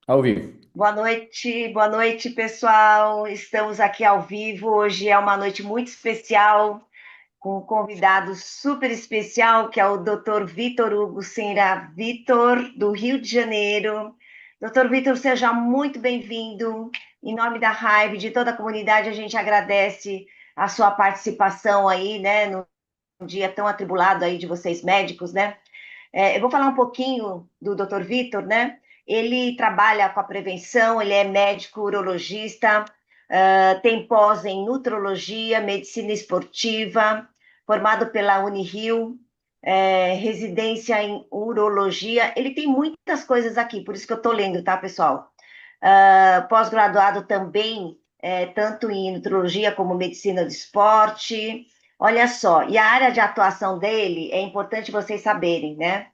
Ao vivo. Boa noite, pessoal. Estamos aqui ao vivo. Hoje é uma noite muito especial, com um convidado super especial, que é o Dr. Vitor Hugo Senra Vitor, do Rio de Janeiro. Dr. Vitor, seja muito bem-vindo. Em nome da Hive, de toda a comunidade, a gente agradece a sua participação aí, né, no dia tão atribulado aí de vocês médicos, né? Eu vou falar um pouquinho do Dr. Vitor, né? Ele trabalha com a prevenção, ele é médico urologista, tem pós em nutrologia, medicina esportiva, formado pela Unirio, residência em urologia. Ele tem muitas coisas aqui, por isso que eu estou lendo, tá, pessoal? Pós-graduado também, tanto em nutrologia como medicina do esporte. Olha só, e a área de atuação dele é importante vocês saberem, né?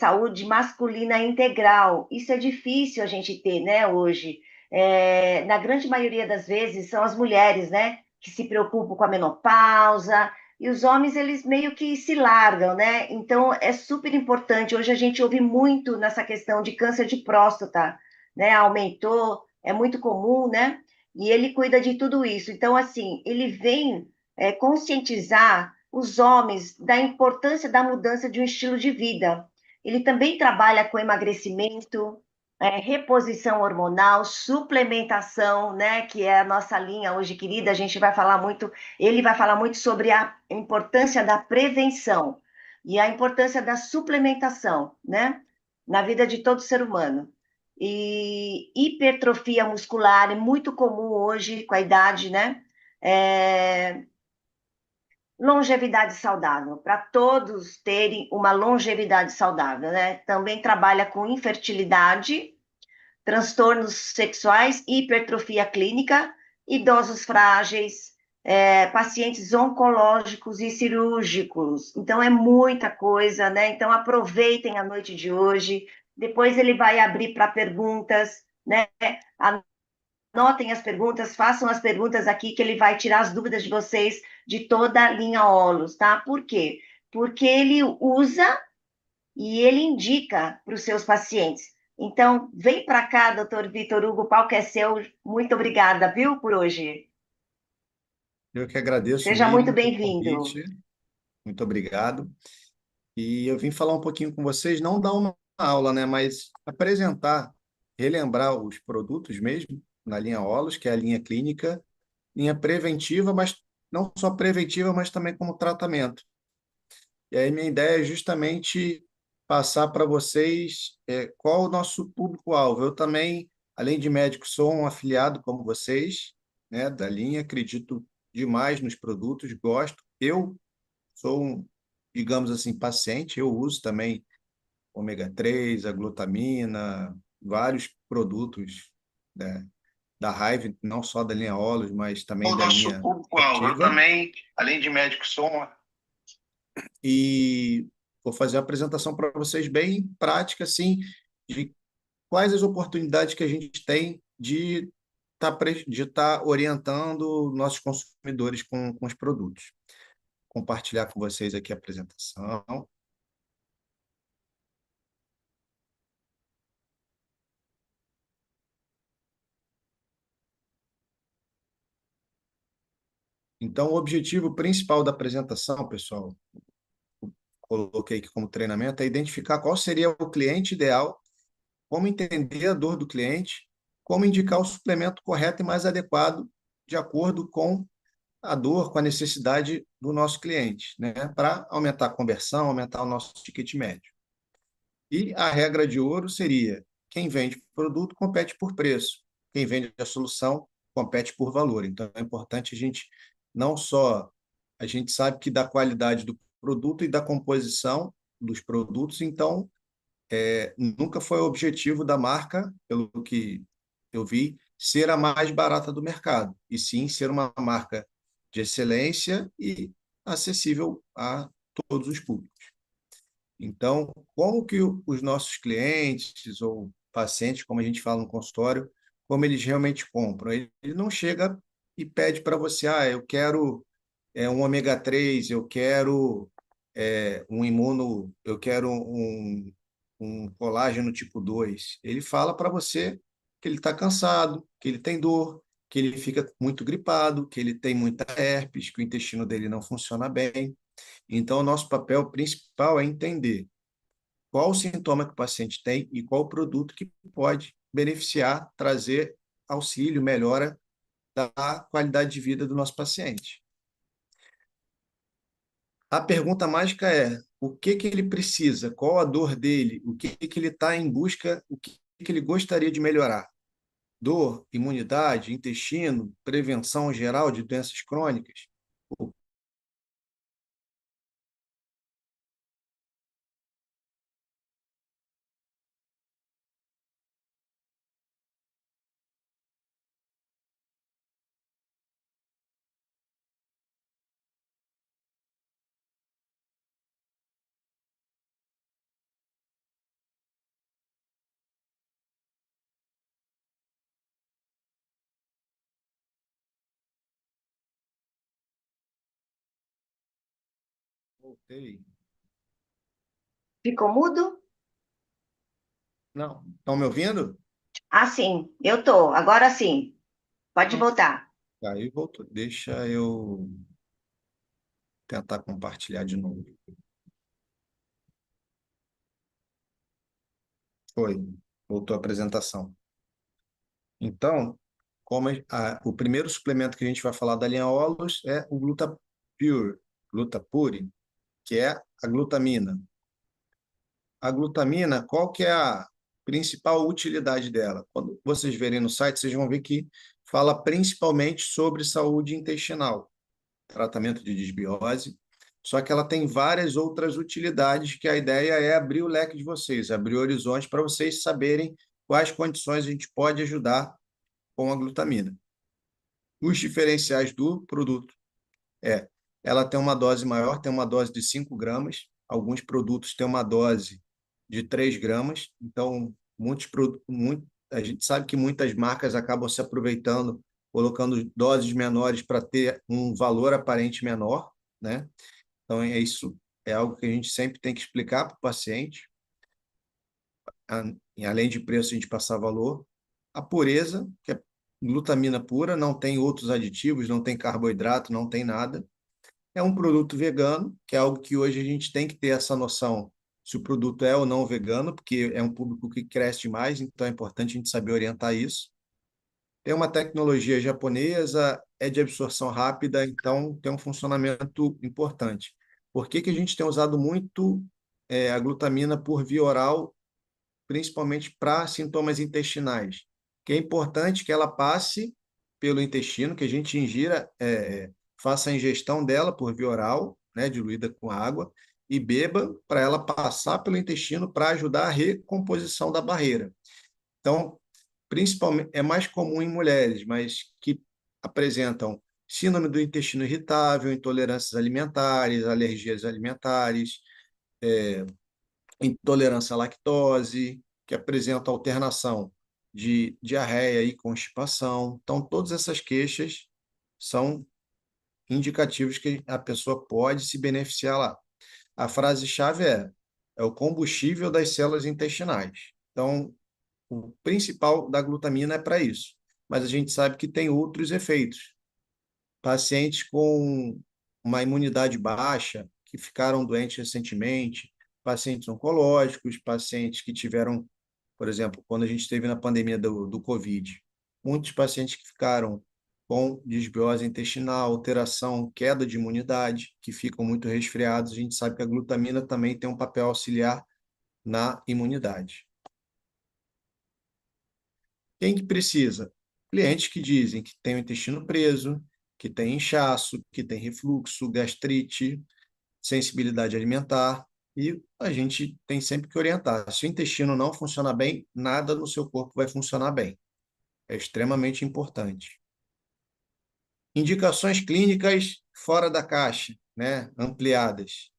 Saúde masculina integral. Isso é difícil a gente ter, né, hoje. Na grande maioria das vezes são as mulheres, né, que se preocupam com a menopausa, e os homens, eles meio que se largam, né? Então, é super importante. Hoje a gente ouve muito nessa questão de câncer de próstata, né? Aumentou, é muito comum, né? E ele cuida de tudo isso. Então, assim, ele vem conscientizar os homens da importância da mudança de um estilo de vida. Ele também trabalha com emagrecimento, reposição hormonal, suplementação, né, que é a nossa linha hoje, querida. A gente vai falar muito, ele vai falar muito sobre a importância da prevenção e a importância da suplementação, né, na vida de todo ser humano. E hipertrofia muscular é muito comum hoje com a idade, né? É, longevidade saudável, para todos terem uma longevidade saudável, né? Também trabalha com infertilidade, transtornos sexuais, hipertrofia clínica, idosos frágeis, pacientes oncológicos e cirúrgicos. Então é muita coisa, né? Então aproveitem a noite de hoje. Depois ele vai abrir para perguntas, né? Anotem as perguntas, façam as perguntas aqui que ele vai tirar as dúvidas de vocês de toda a linha Olos, tá? Por quê? Porque ele usa e ele indica para os seus pacientes. Então, vem para cá, doutor Vitor Hugo, o palco é seu. Muito obrigada, viu, por hoje. Eu que agradeço, Seja muito Miriam, pelo bem-vindo. convite. Muito obrigado. E eu vim falar um pouquinho com vocês, não dar uma aula, né, mas apresentar, relembrar os produtos mesmo, na linha Olos, que é a linha clínica, linha preventiva, mas não só preventiva, mas também como tratamento. E aí minha ideia é justamente passar para vocês qual o nosso público-alvo. Eu também, além de médico, sou um afiliado como vocês, né, da linha, acredito demais nos produtos, gosto. Eu sou um, digamos assim, paciente, eu uso também ômega 3, a glutamina, vários produtos, né, da Hive, não só da linha Olus, mas também O da nosso linha público-alvo. Eu ativa. também, além de médico, sou um. E vou fazer uma apresentação para vocês bem prática, assim, de quais as oportunidades que a gente tem de estar orientando nossos consumidores com os produtos. Compartilhar com vocês aqui a apresentação. Então, o objetivo principal da apresentação, pessoal, coloquei aqui como treinamento, é identificar qual seria o cliente ideal, como entender a dor do cliente, como indicar o suplemento correto e mais adequado de acordo com a dor, com a necessidade do nosso cliente, né? Para aumentar a conversão, aumentar o nosso ticket médio. E a regra de ouro seria: quem vende produto compete por preço, quem vende a solução compete por valor. Então é importante a gente não só a gente sabe que da qualidade do produto e da composição dos produtos, então nunca foi o objetivo da marca, pelo que eu vi, ser a mais barata do mercado, e sim ser uma marca de excelência e acessível a todos os públicos. Então, como que os nossos clientes ou pacientes, como a gente fala no consultório, como eles realmente compram? Ele não chega e pede para você, eu quero um ômega 3, eu quero um imuno, eu quero um colágeno tipo 2, ele fala para você que ele está cansado, que ele tem dor, que ele fica muito gripado, que ele tem muita herpes, que o intestino dele não funciona bem. Então, o nosso papel principal é entender qual o sintoma que o paciente tem e qual o produto que pode beneficiar, trazer auxílio, melhora da qualidade de vida do nosso paciente. A pergunta mágica é: o que que ele precisa? Qual a dor dele? O que que ele está em busca? O que que ele gostaria de melhorar? Dor, imunidade, intestino, prevenção geral de doenças crônicas? Voltei. Ficou mudo? Não, estão me ouvindo? Ah, sim, eu tô. Agora sim. Pode Não. voltar. Aí voltou. Deixa eu tentar compartilhar de novo. Foi. Voltou a apresentação. Então, o primeiro suplemento que a gente vai falar da linha Olus é o Glutapure, que é a glutamina. A glutamina, qual que é a principal utilidade dela? Quando vocês verem no site, vocês vão ver que fala principalmente sobre saúde intestinal, tratamento de disbiose, só que ela tem várias outras utilidades que a ideia é abrir o leque de vocês, abrir o horizonte para vocês saberem quais condições a gente pode ajudar com a glutamina. Os diferenciais do produto é, ela tem uma dose maior, tem uma dose de 5 gramas, alguns produtos têm uma dose de 3 gramas, então a gente sabe que muitas marcas acabam se aproveitando, colocando doses menores para ter um valor aparente menor, né? Então é isso, é algo que a gente sempre tem que explicar para o paciente, e além de preço, a gente passar valor. A pureza, que é glutamina pura, não tem outros aditivos, não tem carboidrato, não tem nada. É um produto vegano, que é algo que hoje a gente tem que ter essa noção se o produto é ou não vegano, porque é um público que cresce demais, então é importante a gente saber orientar isso. Tem uma tecnologia japonesa, é de absorção rápida, então tem um funcionamento importante. Por que que a gente tem usado muito a glutamina por via oral, principalmente para sintomas intestinais? Que é importante que ela passe pelo intestino, que a gente ingira, faça a ingestão dela por via oral, né, diluída com água, e beba para ela passar pelo intestino para ajudar a recomposição da barreira. Então, principalmente, é mais comum em mulheres, mas que apresentam síndrome do intestino irritável, intolerâncias alimentares, alergias alimentares, intolerância à lactose, que apresentam alternação de diarreia e constipação. Então, todas essas queixas são indicativos que a pessoa pode se beneficiar lá. A frase-chave é o combustível das células intestinais. Então, o principal da glutamina é para isso. Mas a gente sabe que tem outros efeitos. Pacientes com uma imunidade baixa, que ficaram doentes recentemente, pacientes oncológicos, pacientes que tiveram, por exemplo, quando a gente esteve na pandemia do Covid, muitos pacientes que ficaram com disbiose intestinal, alteração, queda de imunidade, que ficam muito resfriados, a gente sabe que a glutamina também tem um papel auxiliar na imunidade. Quem que precisa? Clientes que dizem que tem o intestino preso, que tem inchaço, que tem refluxo, gastrite, sensibilidade alimentar, e a gente tem sempre que orientar. Se o intestino não funciona bem, nada no seu corpo vai funcionar bem. É extremamente importante. Indicações clínicas fora da caixa, né? Ampliadas.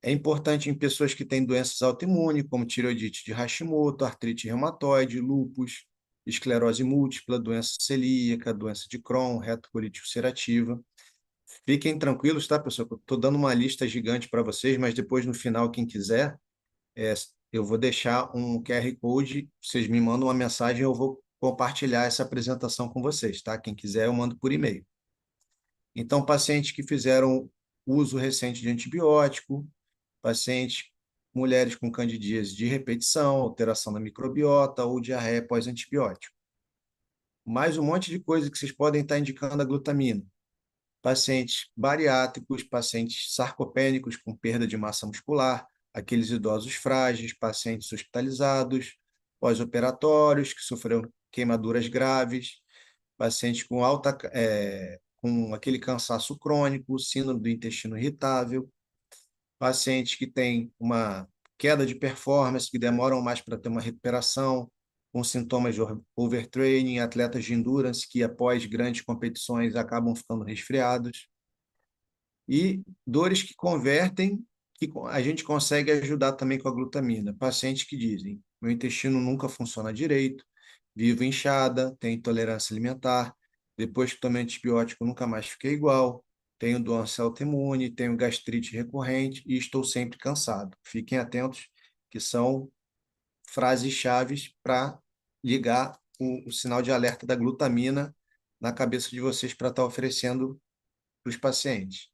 É importante em pessoas que têm doenças autoimunes, como tireoidite de Hashimoto, artrite reumatoide, lúpus, esclerose múltipla, doença celíaca, doença de Crohn, retocolite ulcerativa. Fiquem tranquilos, tá, pessoal? Estou dando uma lista gigante para vocês, mas depois, no final, quem quiser, eu vou deixar um QR Code, vocês me mandam uma mensagem, eu vou compartilhar essa apresentação com vocês, tá? Quem quiser, eu mando por e-mail. Então, pacientes que fizeram uso recente de antibiótico, pacientes, mulheres com candidíase de repetição, alteração da microbiota ou diarreia pós-antibiótico. Mais um monte de coisa que vocês podem estar indicando a glutamina. Pacientes bariátricos, pacientes sarcopênicos com perda de massa muscular, aqueles idosos frágeis, pacientes hospitalizados, pós-operatórios que sofreram queimaduras graves, pacientes com aquele cansaço crônico, síndrome do intestino irritável, pacientes que têm uma queda de performance, que demoram mais para ter uma recuperação, com sintomas de overtraining, atletas de endurance que após grandes competições acabam ficando resfriados, e dores que convertem, que a gente consegue ajudar também com a glutamina. Pacientes que dizem, meu intestino nunca funciona direito, vivo inchada, tenho intolerância alimentar, depois que tomei antibiótico nunca mais fiquei igual, tenho doença autoimune, tenho gastrite recorrente e estou sempre cansado. Fiquem atentos que são frases-chave para ligar o sinal de alerta da glutamina na cabeça de vocês para estar oferecendo para os pacientes.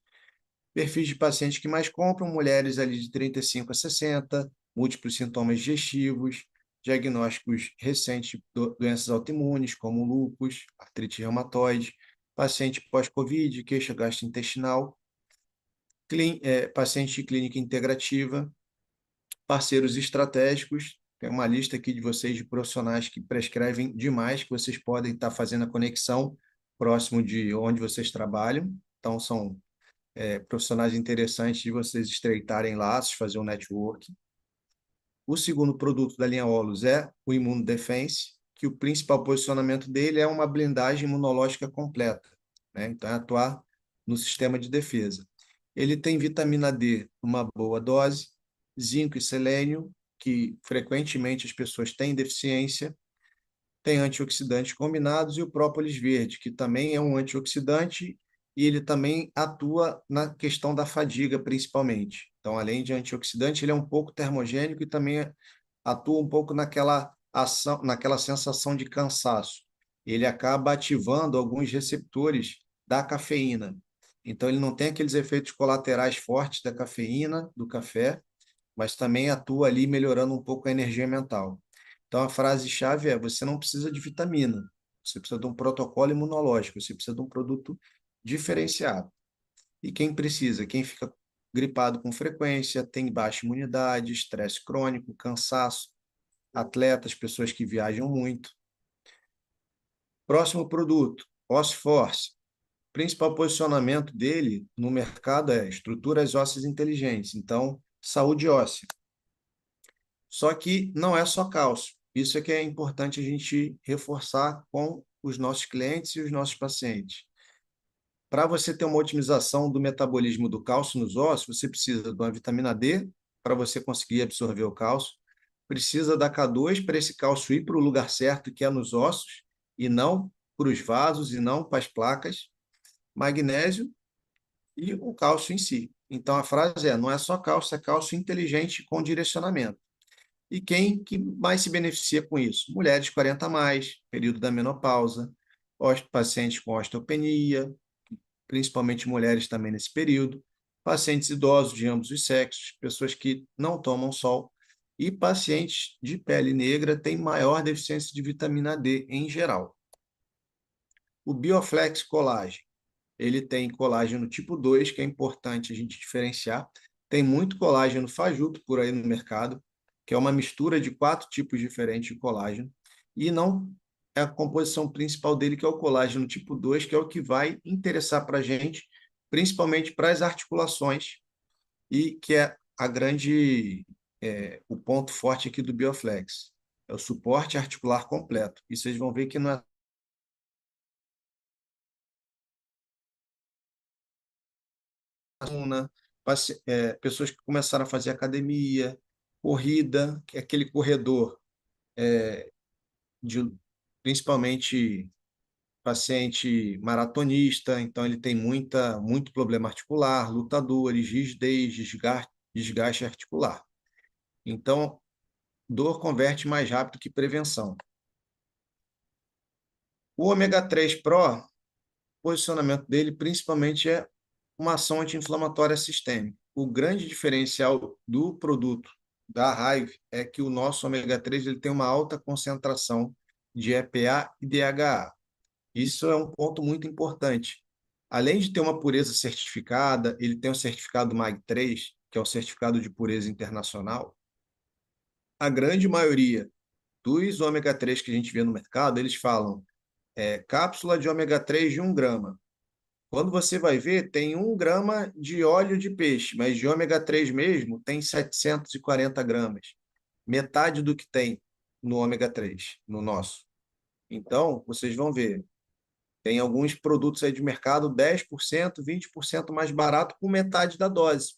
Perfis de pacientes que mais compram, mulheres ali de 35 a 60, múltiplos sintomas digestivos, diagnósticos recentes de doenças autoimunes, como lúpus, artrite reumatoide, paciente pós-Covid, queixa gastrointestinal, paciente de clínica integrativa, parceiros estratégicos. Tem uma lista aqui de vocês de profissionais que prescrevem demais, que vocês podem estar fazendo a conexão próximo de onde vocês trabalham. Então, são profissionais interessantes de vocês estreitarem laços, fazer um network. O segundo produto da linha Olus é o Imunodefense, que o principal posicionamento dele é uma blindagem imunológica completa, né? Então, é atuar no sistema de defesa. Ele tem vitamina D, uma boa dose, zinco e selênio, que frequentemente as pessoas têm deficiência, tem antioxidantes combinados e o própolis verde, que também é um antioxidante e ele também atua na questão da fadiga, principalmente. Então, além de antioxidante, ele é um pouco termogênico e também atua um pouco naquela ação, naquela sensação de cansaço. Ele acaba ativando alguns receptores da cafeína. Então, ele não tem aqueles efeitos colaterais fortes da cafeína, do café, mas também atua ali melhorando um pouco a energia mental. Então, a frase-chave é: você não precisa de vitamina, você precisa de um protocolo imunológico, você precisa de um produto diferenciado. E quem precisa? Quem fica gripado com frequência, tem baixa imunidade, estresse crônico, cansaço, atletas, pessoas que viajam muito. Próximo produto, Ossiforce. O principal posicionamento dele no mercado é estruturas ósseas inteligentes, então, saúde óssea. Só que não é só cálcio. Isso é que é importante a gente reforçar com os nossos clientes e os nossos pacientes. Para você ter uma otimização do metabolismo do cálcio nos ossos, você precisa de uma vitamina D para você conseguir absorver o cálcio, precisa da K2 para esse cálcio ir para o lugar certo, que é nos ossos, e não para os vasos, e não para as placas, magnésio e o cálcio em si. Então, a frase é: não é só cálcio, é cálcio inteligente com direcionamento. E quem que mais se beneficia com isso? Mulheres 40 a mais, período da menopausa, pacientes com osteopenia, principalmente mulheres também nesse período, pacientes idosos de ambos os sexos, pessoas que não tomam sol, e pacientes de pele negra têm maior deficiência de vitamina D em geral. O Bioflex Colágeno, ele tem colágeno tipo 2, que é importante a gente diferenciar. Tem muito colágeno fajuto por aí no mercado, que é uma mistura de 4 tipos diferentes de colágeno, e não é a composição principal dele, que é o colágeno tipo 2, que é o que vai interessar para a gente, principalmente para as articulações, e que é o ponto forte aqui do Bioflex. É o suporte articular completo. E vocês vão ver que não é pessoas que começaram a fazer academia, corrida, que é aquele corredor, de, principalmente paciente maratonista, então ele tem muito problema articular, lutadores, rigidez, desgaste articular. Então, dor converte mais rápido que prevenção. O ômega 3 Pro, o posicionamento dele principalmente é uma ação anti-inflamatória sistêmica. O grande diferencial do produto da Hive é que o nosso ômega 3 ele tem uma alta concentração de EPA e DHA. Isso é um ponto muito importante. Além de ter uma pureza certificada, ele tem o certificado MAG3, que é o certificado de pureza internacional. A grande maioria dos ômega 3 que a gente vê no mercado, eles falam cápsula de ômega 3 de 1 grama. Quando você vai ver, tem 1 grama de óleo de peixe, mas de ômega 3 mesmo tem 740 gramas. Metade do que tem no ômega 3, no nosso. Então, vocês vão ver, tem alguns produtos aí de mercado 10%, 20% mais barato por metade da dose.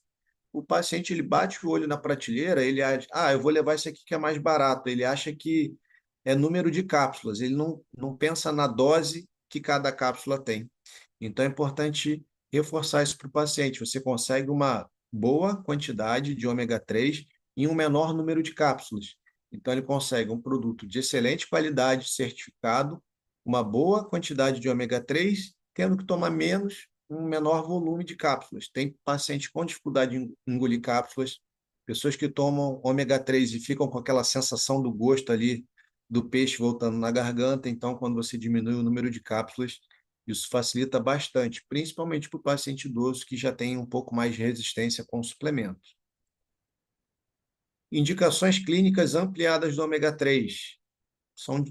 O paciente ele bate o olho na prateleira, ele acha, eu vou levar esse aqui que é mais barato. Ele acha que é número de cápsulas, ele não pensa na dose que cada cápsula tem. Então é importante reforçar isso para o paciente. Você consegue uma boa quantidade de ômega 3 em um menor número de cápsulas. Então ele consegue um produto de excelente qualidade, certificado, uma boa quantidade de ômega 3, tendo que tomar menos, um menor volume de cápsulas. Tem pacientes com dificuldade em engolir cápsulas, pessoas que tomam ômega 3 e ficam com aquela sensação do gosto ali do peixe voltando na garganta. Então, quando você diminui o número de cápsulas, isso facilita bastante, principalmente para o paciente idoso que já tem um pouco mais de resistência com suplementos. Indicações clínicas ampliadas do ômega 3 são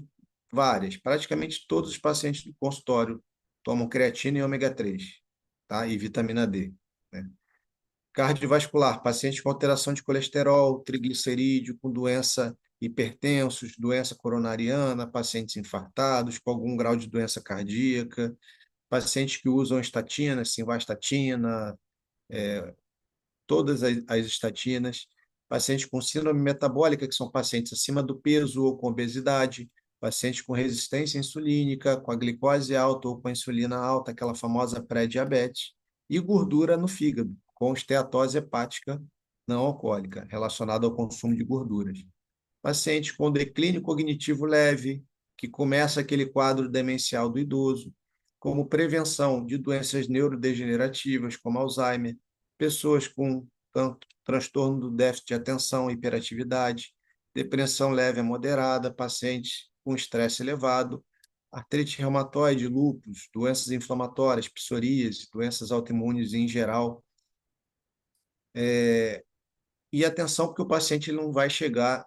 várias. Praticamente todos os pacientes do consultório tomam creatina e ômega 3, tá? E vitamina D, né? Cardiovascular, pacientes com alteração de colesterol, triglicerídeo, com doença hipertensos, doença coronariana, pacientes infartados, com algum grau de doença cardíaca, pacientes que usam estatina, simvastatina, todas as estatinas, pacientes com síndrome metabólica, que são pacientes acima do peso ou com obesidade, pacientes com resistência insulínica, com a glicose alta ou com a insulina alta, aquela famosa pré-diabetes, e gordura no fígado, com esteatose hepática não alcoólica, relacionada ao consumo de gorduras. Pacientes com declínio cognitivo leve, que começa aquele quadro demencial do idoso, como prevenção de doenças neurodegenerativas, como Alzheimer, pessoas com transtorno do déficit de atenção, hiperatividade, depressão leve a moderada, pacientes com estresse elevado, artrite reumatoide, lúpus, doenças inflamatórias, psoríase, doenças autoimunes em geral. E atenção, porque o paciente ele não vai chegar.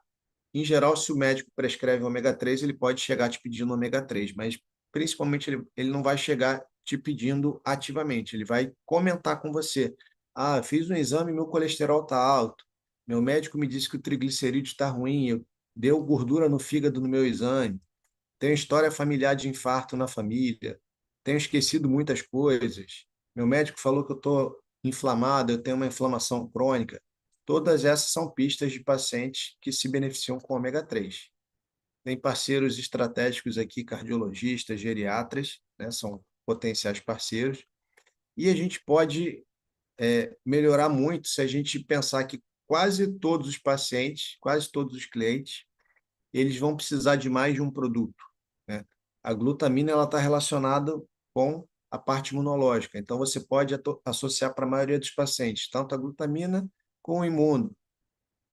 Em geral, se o médico prescreve ômega 3, ele pode chegar te pedindo ômega 3, mas principalmente ele não vai chegar te pedindo ativamente, ele vai comentar com você. Fiz um exame, meu colesterol está alto, meu médico me disse que o triglicerídeo está ruim, deu gordura no fígado no meu exame, tenho história familiar de infarto na família, tenho esquecido muitas coisas, meu médico falou que eu estou inflamado, eu tenho uma inflamação crônica. Todas essas são pistas de pacientes que se beneficiam com ômega 3. Tem parceiros estratégicos aqui, cardiologistas, geriatras, né, são potenciais parceiros, e a gente pode melhorar muito se a gente pensar que quase todos os pacientes, quase todos os clientes, eles vão precisar de mais de um produto, né? A glutamina ela está relacionada com a parte imunológica, então você pode associar para a maioria dos pacientes, tanto a glutamina com o imuno,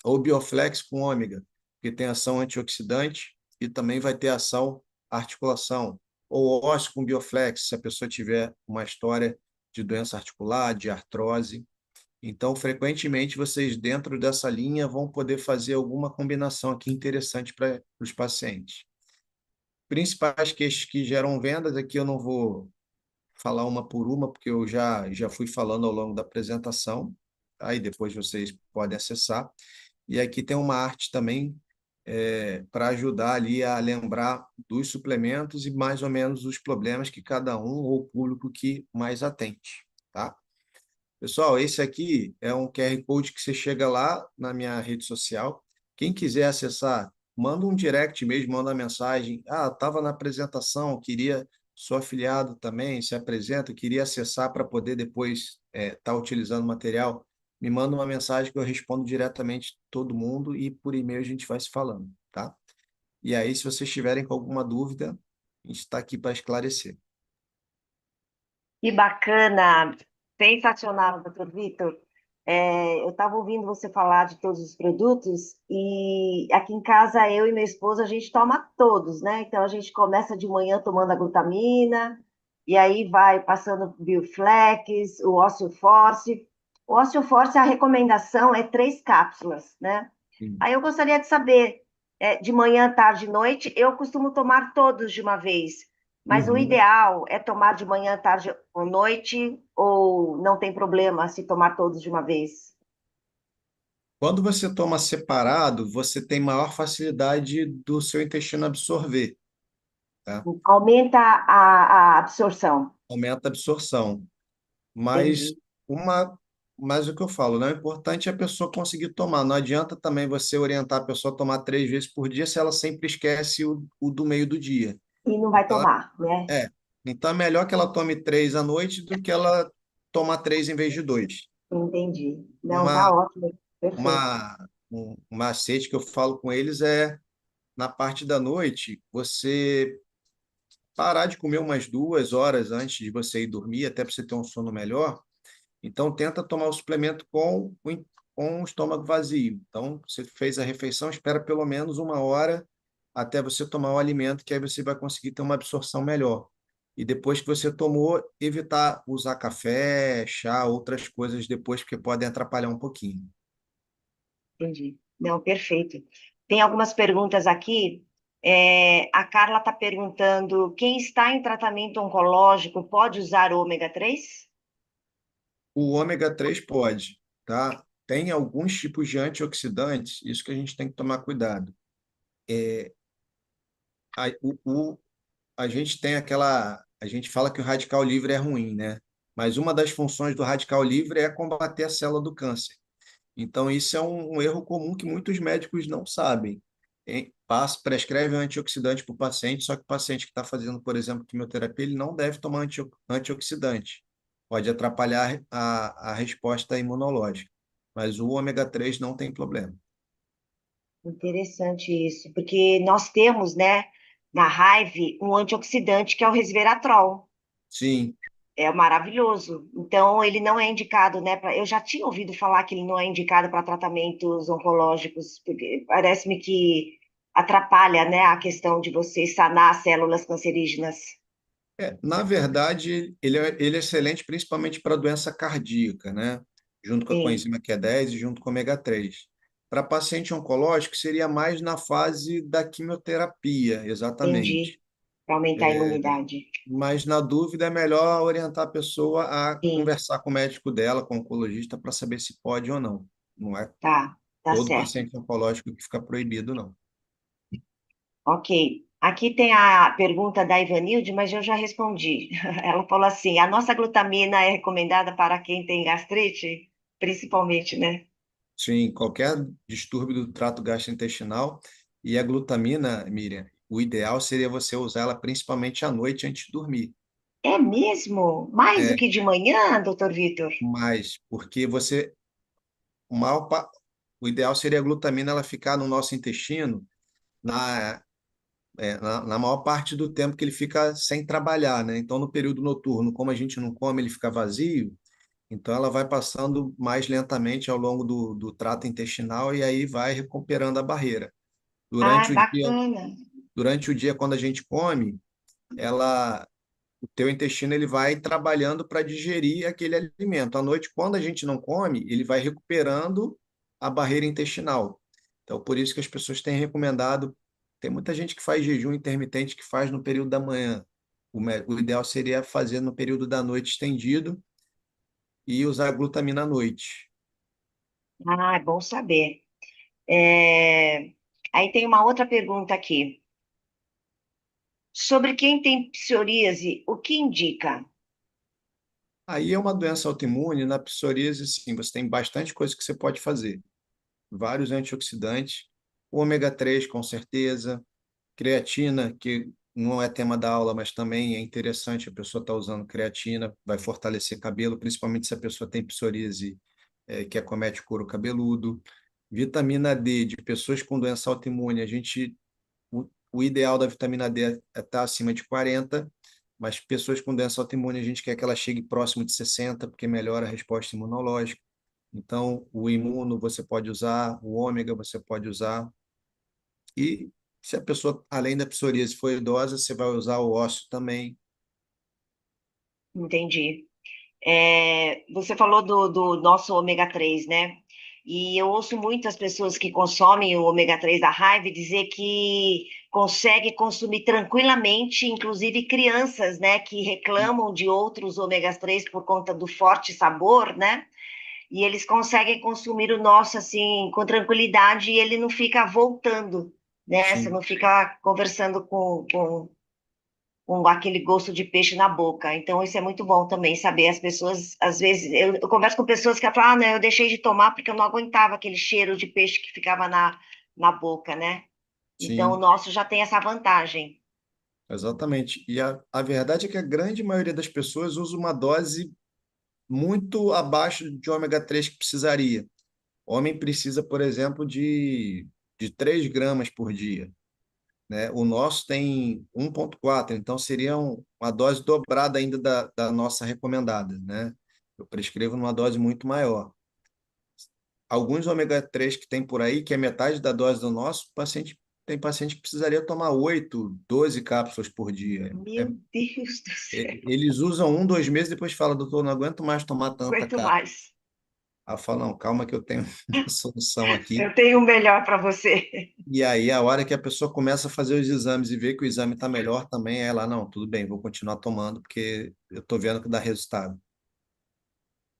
ou Bioflex com ômega, que tem ação antioxidante e também vai ter ação articulação, ou ósseo com Bioflex, se a pessoa tiver uma história de doença articular, de artrose. Então, frequentemente, vocês dentro dessa linha vão poder fazer alguma combinação aqui interessante para os pacientes. Principais queixas que geram vendas, aqui eu não vou falar uma por uma, porque eu já fui falando ao longo da apresentação, aí depois vocês podem acessar. E aqui tem uma arte também para ajudar ali a lembrar dos suplementos e mais ou menos os problemas que cada um ou o público que mais atende, tá? Pessoal, esse aqui é um QR Code que você chega lá na minha rede social. Quem quiser acessar, manda um direct mesmo, manda uma mensagem. Estava na apresentação, sou afiliado também, se apresenta, queria acessar para poder depois estar utilizando o material. me manda uma mensagem que eu respondo diretamente todo mundo e por e-mail a gente vai se falando, tá? E aí, se vocês tiverem com alguma dúvida, a gente está aqui para esclarecer. Que bacana, sensacional, doutor Vitor. Eu estava ouvindo você falar de todos os produtos e aqui em casa eu e meu esposo a gente toma todos, né? Então a gente começa de manhã tomando a glutamina e aí vai passando o Bioflex, o Osteoforce. O Osteoforce, a recomendação é 3 cápsulas, né? Sim. Aí eu gostaria de saber, de manhã, tarde e noite, eu costumo tomar todos de uma vez. Mas o Uhum. ideal é tomar de manhã, tarde ou noite, ou não tem problema se tomar todos de uma vez? Quando você toma separado, você tem maior facilidade do seu intestino absorver, tá? Aumenta a absorção. Aumenta a absorção. Mas Entendi. uma, mas o que eu falo, né? O importante é a pessoa conseguir tomar. Não adianta também você orientar a pessoa a tomar 3 vezes por dia se ela sempre esquece o do meio do dia. E não vai Então, tomar, né? é. Então é melhor que ela tome 3 à noite do que ela tomar 3 em vez de 2. Entendi. Não, Uma, tá ótimo. Perfeito. um macete que eu falo com eles é na parte da noite, você parar de comer umas 2 horas antes de você ir dormir, até para você ter um sono melhor. Então, tenta tomar o suplemento com o estômago vazio. Então, você fez a refeição, espera pelo menos 1 hora até você tomar o alimento, que aí você vai conseguir ter uma absorção melhor. E depois que você tomou, evitar usar café, chá, outras coisas depois, porque podem atrapalhar um pouquinho. Entendi. Não, perfeito. Tem algumas perguntas aqui. A Carla está perguntando: quem está em tratamento oncológico pode usar o ômega 3? O ômega 3 pode, tá? Tem alguns tipos de antioxidantes, isso que a gente tem que tomar cuidado. A, a gente tem aquela. A gente fala que o radical livre é ruim, né? Mas uma das funções do radical livre é combater a célula do câncer. Então, isso é um erro comum que muitos médicos não sabem. Prescreve um antioxidante para o paciente, só que o paciente que está fazendo, por exemplo, quimioterapia, ele não deve tomar antioxidante. Pode atrapalhar a resposta imunológica. Mas o ômega 3 não tem problema. Interessante isso, porque nós temos, né, na Hive, um antioxidante que é o resveratrol. Sim, É maravilhoso. Então, ele não é indicado, né? Eu já tinha ouvido falar que ele não é indicado para tratamentos oncológicos, porque parece-me que atrapalha, né, a questão de você sanar as células cancerígenas. Na verdade, ele é excelente principalmente para doença cardíaca, né? Junto com a Sim, coenzima Q10 e junto com o ômega 3. Para paciente oncológico, seria mais na fase da quimioterapia, entendi. exatamente. Para aumentar a imunidade. Mas, na dúvida, é melhor orientar a pessoa a Sim, conversar com o médico dela, com o oncologista, para saber se pode ou não. Não é tá todo certo. paciente oncológico que fica proibido, não. Ok. Aqui tem a pergunta da Ivanilde, mas eu já respondi. Ela falou assim: a nossa glutamina é recomendada para quem tem gastrite, principalmente, né? Sim, qualquer distúrbio do trato gastrointestinal e a glutamina, Miriam, o ideal seria você usar ela principalmente à noite antes de dormir. É mesmo? Mais do É, que de manhã, doutor Vitor? mas porque o maior, pa- o ideal seria a glutamina ela ficar no nosso intestino na, na maior parte do tempo que ele fica sem trabalhar, né? Então, no período noturno, como a gente não come, ele fica vazio, então ela vai passando mais lentamente ao longo do trato intestinal e aí vai recuperando a barreira. Ah, Durante o dia, bacana. durante o dia, quando a gente come, ela, o teu intestino ele vai trabalhando para digerir aquele alimento. À noite, quando a gente não come, ele vai recuperando a barreira intestinal. Então, por isso que as pessoas têm recomendado. Tem muita gente que faz jejum intermitente que faz no período da manhã. O ideal seria fazer no período da noite estendido e usar glutamina à noite. Ah, é bom saber. É, Aí tem uma outra pergunta aqui. Sobre quem tem psoríase, o que indica? Aí é uma doença autoimune, na psoríase, sim, você tem bastante coisa que você pode fazer. Vários antioxidantes, o ômega 3 com certeza, creatina, que não é tema da aula, mas também é interessante a pessoa estar usando creatina, vai fortalecer cabelo, principalmente se a pessoa tem psoríase que acomete o couro cabeludo. Vitamina D de pessoas com doença autoimune, o ideal da vitamina D é estar acima de 40, mas pessoas com doença autoimune a gente quer que ela chegue próximo de 60, porque melhora a resposta imunológica. Então, o imuno você pode usar, o ômega você pode usar. E se a pessoa, além da psoríase, for idosa, você vai usar o ósseo também. Entendi. Você falou do nosso ômega 3, né? E eu ouço muitas pessoas que consomem o ômega 3 da Hive dizer que consegue consumir tranquilamente, inclusive crianças, né, que reclamam de outros ômega 3 por conta do forte sabor, né? E eles conseguem consumir o nosso assim com tranquilidade e ele não fica voltando, né? Você Sim, não fica conversando com aquele gosto de peixe na boca. Então, isso é muito bom também saber. As pessoas, às vezes, eu converso com pessoas que falam, ah, não, eu deixei de tomar porque eu não aguentava aquele cheiro de peixe que ficava na boca, né? Então, o sim, nosso já tem essa vantagem. exatamente. E a verdade é que a grande maioria das pessoas usa uma dose muito abaixo de ômega 3 que precisaria. O homem precisa, por exemplo, de 3 gramas por dia, né? O nosso tem 1,4, então seria uma dose dobrada ainda da nossa recomendada, né? Eu prescrevo numa dose muito maior. Alguns ômega 3 que tem por aí, que é metade da dose do nosso, tem paciente que precisaria tomar 8, 12 cápsulas por dia. Meu Deus do céu, Eles usam 1, 2 meses, depois falam, doutor, não aguento mais tomar tanta aguento cápsula. mais. Aí eu falo, não, calma que eu tenho uma solução aqui. Eu tenho o melhor para você. E aí, a hora que a pessoa começa a fazer os exames e vê que o exame está melhor também, é ela, não, tudo bem, vou continuar tomando, porque eu estou vendo que dá resultado.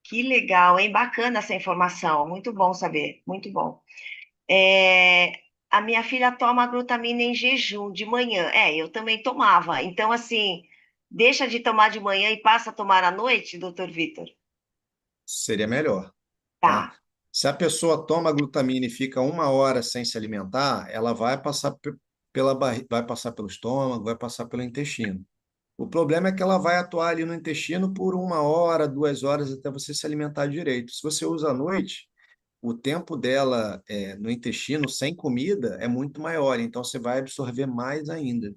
Que legal, hein? Bacana essa informação. Muito bom saber, muito bom. É, a minha filha toma glutamina em jejum de manhã. Eu também tomava. Então, assim, deixa de tomar de manhã e passa a tomar à noite, doutor Vitor? Seria melhor, tá? Tá. Se a pessoa toma glutamina e fica 1 hora sem se alimentar, ela vai passar vai passar pelo estômago, vai passar pelo intestino. O problema é que ela vai atuar ali no intestino por 1 hora, 2 horas até você se alimentar direito. Se você usa à noite, o tempo dela no intestino sem comida é muito maior, então você vai absorver mais ainda.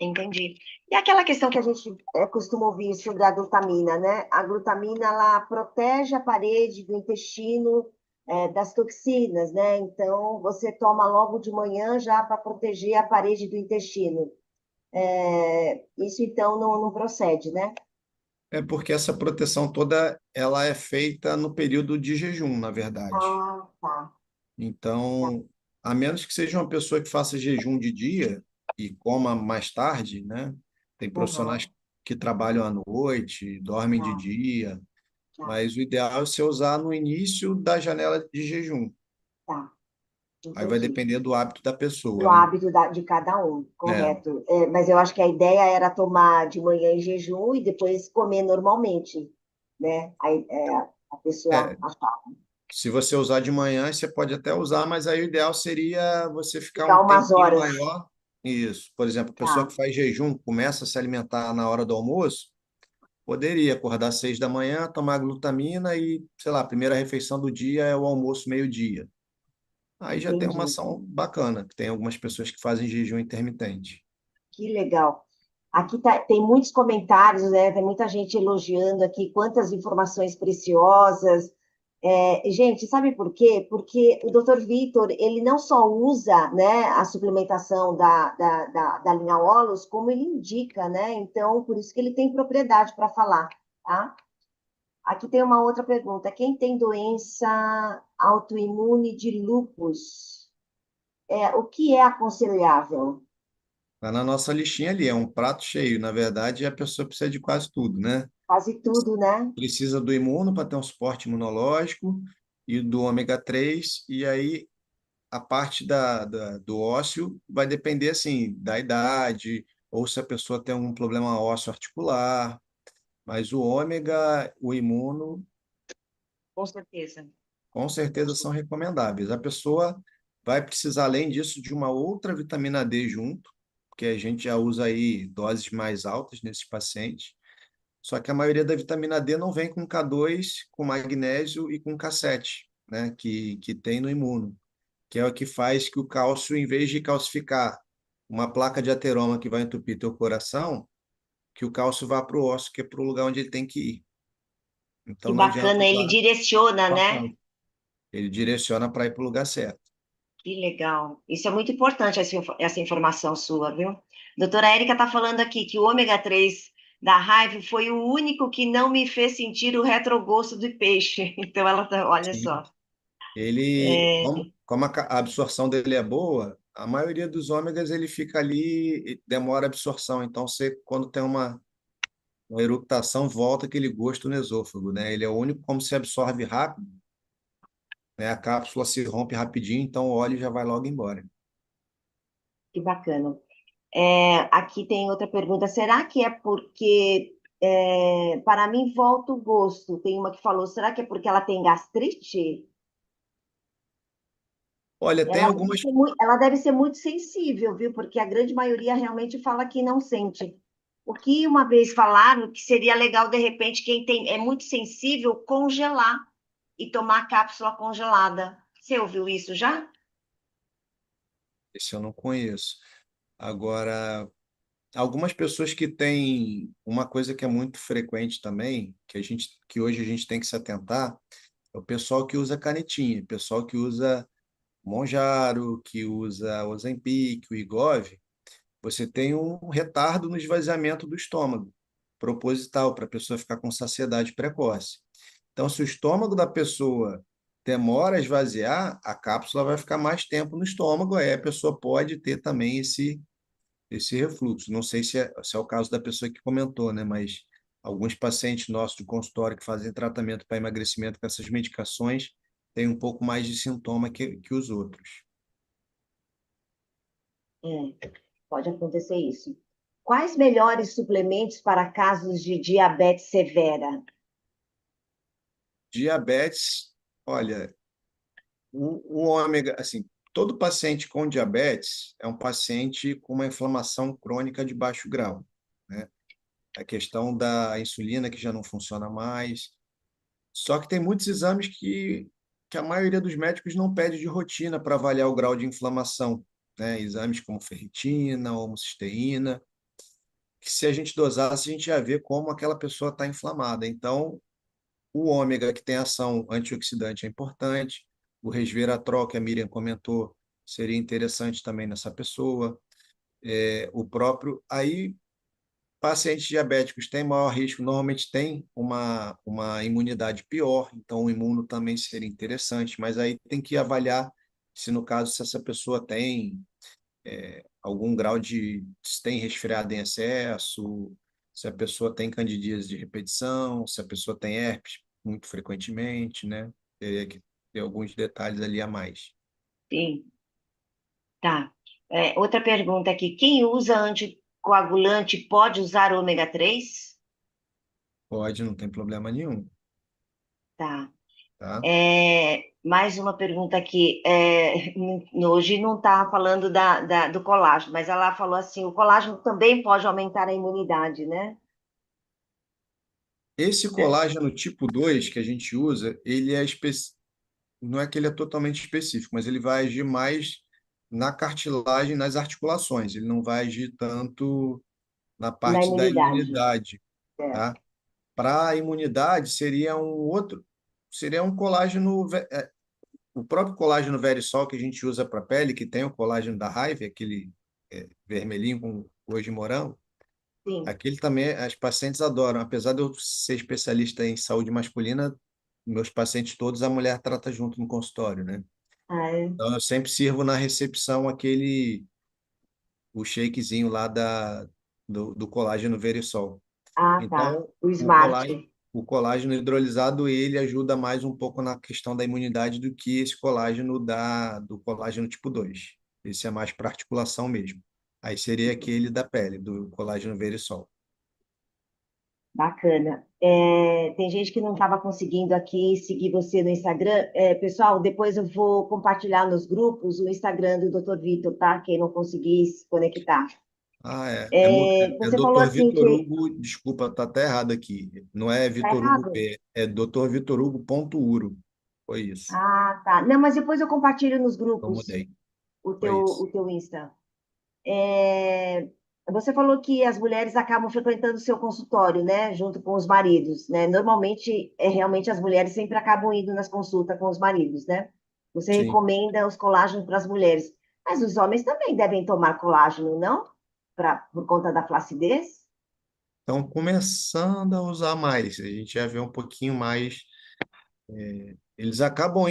Entendi. E aquela questão que a gente costuma ouvir sobre a glutamina, né? A glutamina, ela protege a parede do intestino, das toxinas, né? Então, você toma logo de manhã já para proteger a parede do intestino. Isso, então, não procede, né? É porque essa proteção toda ela é feita no período de jejum, na verdade. Ah, tá. Então, a menos que seja uma pessoa que faça jejum de dia e coma mais tarde, né? Tem profissionais Uhum. que trabalham à noite, dormem de Tá, dia, tá, mas o ideal é você usar no início da janela de jejum. tá. Aí vai Entendi. depender do hábito da Do pessoa, né? hábito de cada um, É, correto. Mas eu acho que a ideia era tomar de manhã em jejum e depois comer normalmente, né? Aí, a pessoa é, achava. se você usar de manhã, você pode até usar, mas aí o ideal seria você ficar Ficar um umas tempinho horas. maior. Isso. Por exemplo, a pessoa Tá, que faz jejum, começa a se alimentar na hora do almoço, poderia acordar às 6 da manhã, tomar glutamina e, sei lá, a primeira refeição do dia é o almoço meio-dia. Aí já tem uma entendi. ação bacana, que tem algumas pessoas que fazem jejum intermitente. Que legal. Aqui tem muitos comentários, né? Tem muita gente elogiando aqui, quantas informações preciosas. Gente, sabe por quê? Porque o Dr. Vitor, ele não só usa, né, a suplementação da linha Olos, como ele indica, né? Então, por isso que ele tem propriedade para falar, tá? Aqui tem uma outra pergunta. Quem tem doença autoimune de lúpus, o que é aconselhável? Tá na nossa listinha ali, é um prato cheio. Na verdade, a pessoa precisa de quase tudo, né? Quase tudo, né? Precisa do imuno para ter um suporte imunológico e do ômega 3, e aí a parte do ósseo vai depender, assim, da idade, ou se a pessoa tem algum problema ósseo articular, mas o ômega, o imuno, Com certeza. com certeza são recomendáveis. A pessoa vai precisar, além disso, de uma outra vitamina D junto, porque a gente já usa aí doses mais altas nesses pacientes, Só que a maioria da vitamina D não vem com K2, com magnésio e com K7, né? Que tem no imuno, que é o que faz que o cálcio, em vez de calcificar uma placa de ateroma que vai entupir teu coração, que o cálcio vá para o osso, que é para o lugar onde ele tem que ir. Que Então não adianta bacana, ele usar direciona, só né? cálcio. Ele direciona para ir para o lugar certo. Que legal. Isso é muito importante, essa informação sua, viu? Doutora Érica está falando aqui que o ômega 3 da raiva foi o único que não me fez sentir o retrogosto do peixe. Então, olha Sim. só. Ele, É, como a absorção dele é boa, a maioria dos ômegas ele fica ali e demora a absorção. Então, você, quando tem uma eructação, volta aquele gosto no esôfago, né? Ele é o único como se absorve rápido, né? A cápsula se rompe rapidinho, então o óleo já vai logo embora. que bacana. Aqui tem outra pergunta. Será que é porque, para mim, volta o gosto? Tem uma que falou, será que é porque ela tem gastrite? Olha, tem algumas. Ela deve ser muito sensível, viu? Porque a grande maioria realmente fala que não sente. O que uma vez falaram que seria legal, de repente, quem é muito sensível, congelar e tomar cápsula congelada. Você ouviu isso já? Esse eu não conheço. Agora, algumas pessoas que têm uma coisa que é muito frequente também, que hoje a gente tem que se atentar, é o pessoal que usa canetinha, o pessoal que usa Monjaro, que usa Ozempic, o Wegovy. Você tem um retardo no esvaziamento do estômago, proposital, para a pessoa ficar com saciedade precoce. Então, se o estômago da pessoa demora a esvaziar, a cápsula vai ficar mais tempo no estômago, aí a pessoa pode ter também esse refluxo. Não sei se é o caso da pessoa que comentou, né? Mas alguns pacientes nossos de consultório que fazem tratamento para emagrecimento com essas medicações têm um pouco mais de sintoma que os outros. Pode acontecer isso. Quais melhores suplementos para casos de diabetes severa? Diabetes, olha, o ômega, assim, todo paciente com diabetes é um paciente com uma inflamação crônica de baixo grau, né? A questão da insulina que já não funciona mais. Só que tem muitos exames que a maioria dos médicos não pede de rotina para avaliar o grau de inflamação, né? Exames como ferritina, homocisteína, que se a gente dosasse, a gente ia ver como aquela pessoa está inflamada. Então, o ômega, que tem ação antioxidante, é importante. O resveratrol, que a Miriam comentou, seria interessante também nessa pessoa. O próprio. Aí, pacientes diabéticos têm maior risco, normalmente têm uma imunidade pior, então o imuno também seria interessante, mas aí tem que avaliar se, no caso, se essa pessoa tem algum grau se tem resfriado em excesso, se a pessoa tem candidíase de repetição, se a pessoa tem herpes muito frequentemente, né? Teria que ter alguns detalhes ali a mais. Sim, tá. Outra pergunta aqui. Quem usa anticoagulante pode usar ômega 3? Pode, não tem problema nenhum, Tá. tá? Mais uma pergunta aqui. Hoje não está falando do colágeno, mas ela falou assim: o colágeno também pode aumentar a imunidade, né? Esse colágeno tipo 2 que a gente usa, ele é não é que ele é totalmente específico, mas ele vai agir mais na cartilagem, nas articulações. Ele não vai agir tanto na Na parte da imunidade. imunidade, tá? Certo. Para a imunidade, seria um colágeno, o próprio colágeno Verisol que a gente usa para a pele, que tem o colágeno da raiva, aquele vermelhinho com gosto de morango, Sim. aquele também as pacientes adoram. Apesar de eu ser especialista em saúde masculina, meus pacientes todos a mulher trata junto no consultório, né? Ah, é? Então eu sempre sirvo na recepção o shakezinho lá do colágeno Verisol. Ah, tá. Então, O Smart. o colágeno hidrolisado, ele ajuda mais um pouco na questão da imunidade do que esse colágeno do colágeno tipo 2. Esse é mais para articulação mesmo. Aí seria aquele da pele, do colágeno Verisol. Bacana. Tem gente que não estava conseguindo aqui seguir você no Instagram. Pessoal, depois eu vou compartilhar nos grupos o Instagram do Dr. Vitor, tá? Quem não conseguir se conectar. Ah, é Você falou Dr. assim Vitor que Hugo, desculpa, tá até errado aqui. Não é tá Vitor Hugo errado. P, é Dr. Vitor Hugo ponto Uro. Foi isso. Ah, tá. Não, mas depois eu compartilho nos Eu grupos mudei. o Foi isso. o teu Insta. É, você falou que as mulheres acabam frequentando o seu consultório, né, junto com os maridos, né? Normalmente, realmente as mulheres sempre acabam indo nas consultas com os maridos, né? Você Sim. recomenda os colágenos para as mulheres, mas os homens também devem tomar colágeno, não? Por conta da flacidez? Então, começando a usar mais, a gente já vê um pouquinho mais. Eles acabam,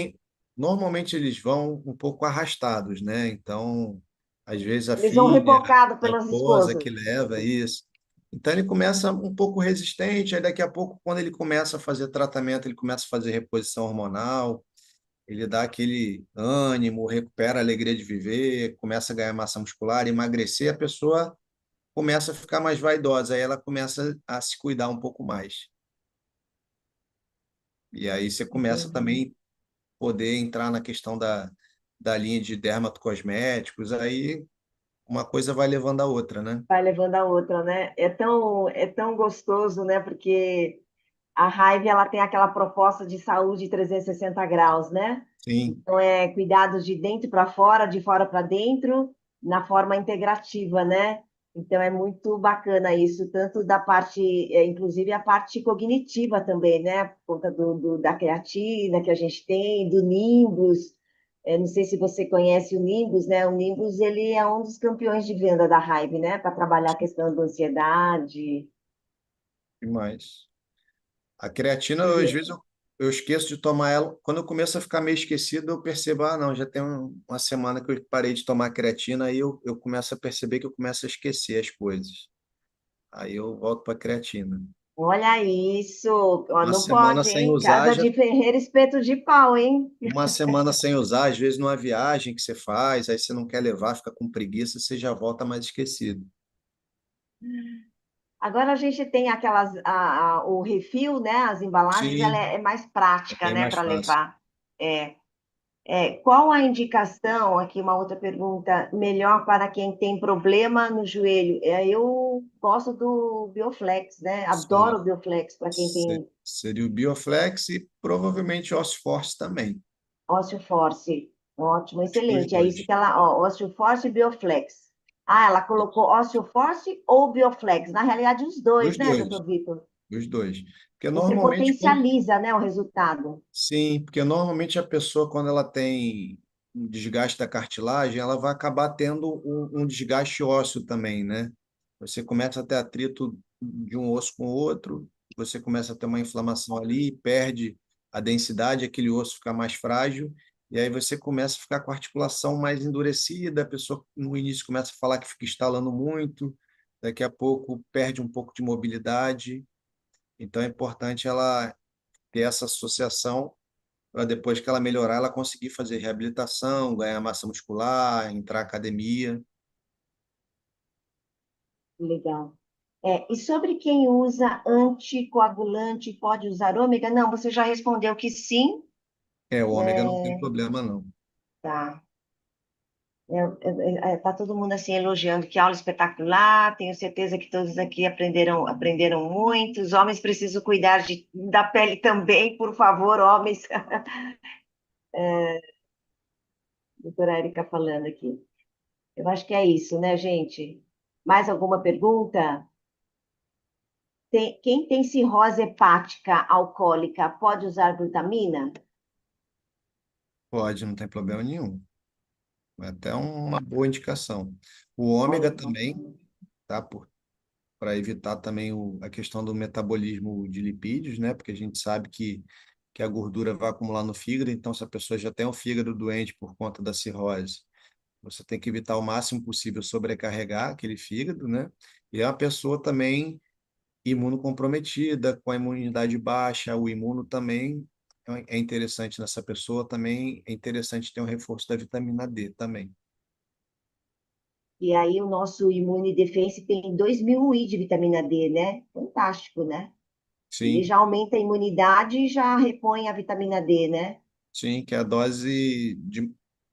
normalmente eles vão um pouco arrastados, né? Então, às vezes a Eles vão filha, rebocados a pelas esposa esposas. que leva isso. Então, ele começa um pouco resistente, aí daqui a pouco, quando ele começa a fazer tratamento, ele começa a fazer reposição hormonal, ele dá aquele ânimo, recupera a alegria de viver, começa a ganhar massa muscular, emagrecer, a pessoa começa a ficar mais vaidosa, aí ela começa a se cuidar um pouco mais. E aí você começa Entendi. também poder entrar na questão da linha de dermatocosméticos, aí uma coisa vai levando a outra, né? Vai levando a outra, né? É tão gostoso, né? Porque a Hive ela tem aquela proposta de saúde 360 graus, né? Sim, Então é cuidados de dentro para fora, de fora para dentro, na forma integrativa, né? Então é muito bacana isso, tanto da parte, inclusive a parte cognitiva também, né? Por conta da creatina que a gente tem, do Nimbus. Não sei se você conhece o Nimbus, né? O Nimbus ele é um dos campeões de venda da Hive, né? Para trabalhar a questão da ansiedade. demais. A creatina, às E vezes, eu esqueço de tomar ela. Quando eu começo a ficar meio esquecido, eu percebo, ah, não, já tem uma semana que eu parei de tomar creatina, aí eu começo a perceber que eu começo a esquecer as coisas. Aí eu volto para a creatina. olha isso, ó, Uma não semana pode, sem hein? usar, Casa já de ferreiro, espeto de pau, hein? uma semana sem usar, às vezes numa viagem que você faz, aí você não quer levar, fica com preguiça, você já volta mais esquecido. Agora a gente tem aquelas, o refil, né? As embalagens, ela Sim, é mais é prática, bem né, mais para fácil. levar. É, qual a indicação, aqui uma outra pergunta, melhor para quem tem problema no joelho? Eu gosto do Bioflex, né? Adoro Se- o Bioflex para quem tem Seria o Bioflex e provavelmente o Osforce também. Osteoforce. Ótimo, Acho que os excelente. É isso dois. que ela, ó, Osteoforce e Bioflex. Ah, ela colocou Osteoforce ou Bioflex? Na realidade, os dois, Os né, dois, doutor Vitor? os dois. Porque Você normalmente, potencializa, né, o resultado. sim, porque normalmente a pessoa, quando ela tem um desgaste da cartilagem, ela vai acabar tendo um desgaste ósseo também, né? Você começa a ter atrito de um osso com o outro, você começa a ter uma inflamação ali, perde a densidade, aquele osso fica mais frágil, e aí você começa a ficar com a articulação mais endurecida, a pessoa no início começa a falar que fica estalando muito, daqui a pouco perde um pouco de mobilidade, então é importante ela ter essa associação para depois que ela melhorar, ela conseguir fazer reabilitação, ganhar massa muscular, entrar na academia. Legal. E sobre quem usa anticoagulante, pode usar ômega? Não, você já respondeu que sim. É, o ômega não tem É, problema, não. tá. Tá todo mundo assim elogiando que aula espetacular. Tenho certeza que todos aqui aprenderam muito. Os homens precisam cuidar da pele também, por favor, homens. Doutora Érica falando aqui. Eu acho que é isso, né, gente? Mais alguma pergunta? Quem tem cirrose hepática alcoólica pode usar glutamina? Pode, não tem problema nenhum. É até uma boa indicação. O Olha ômega que também, bacana. tá? Para evitar também a questão do metabolismo de lipídios, né? Porque a gente sabe que a gordura vai acumular no fígado, então se a pessoa já tem o fígado doente por conta da cirrose, você tem que evitar o máximo possível sobrecarregar aquele fígado, né? E é uma pessoa também imunocomprometida, com a imunidade baixa, o imuno também é interessante nessa pessoa, também é interessante ter um reforço da vitamina D também. E aí o nosso Immune Defense tem 2.000 I de vitamina D, né? Fantástico, né? Ele Sim, já aumenta a imunidade e já repõe a vitamina D, né? sim, que é a dose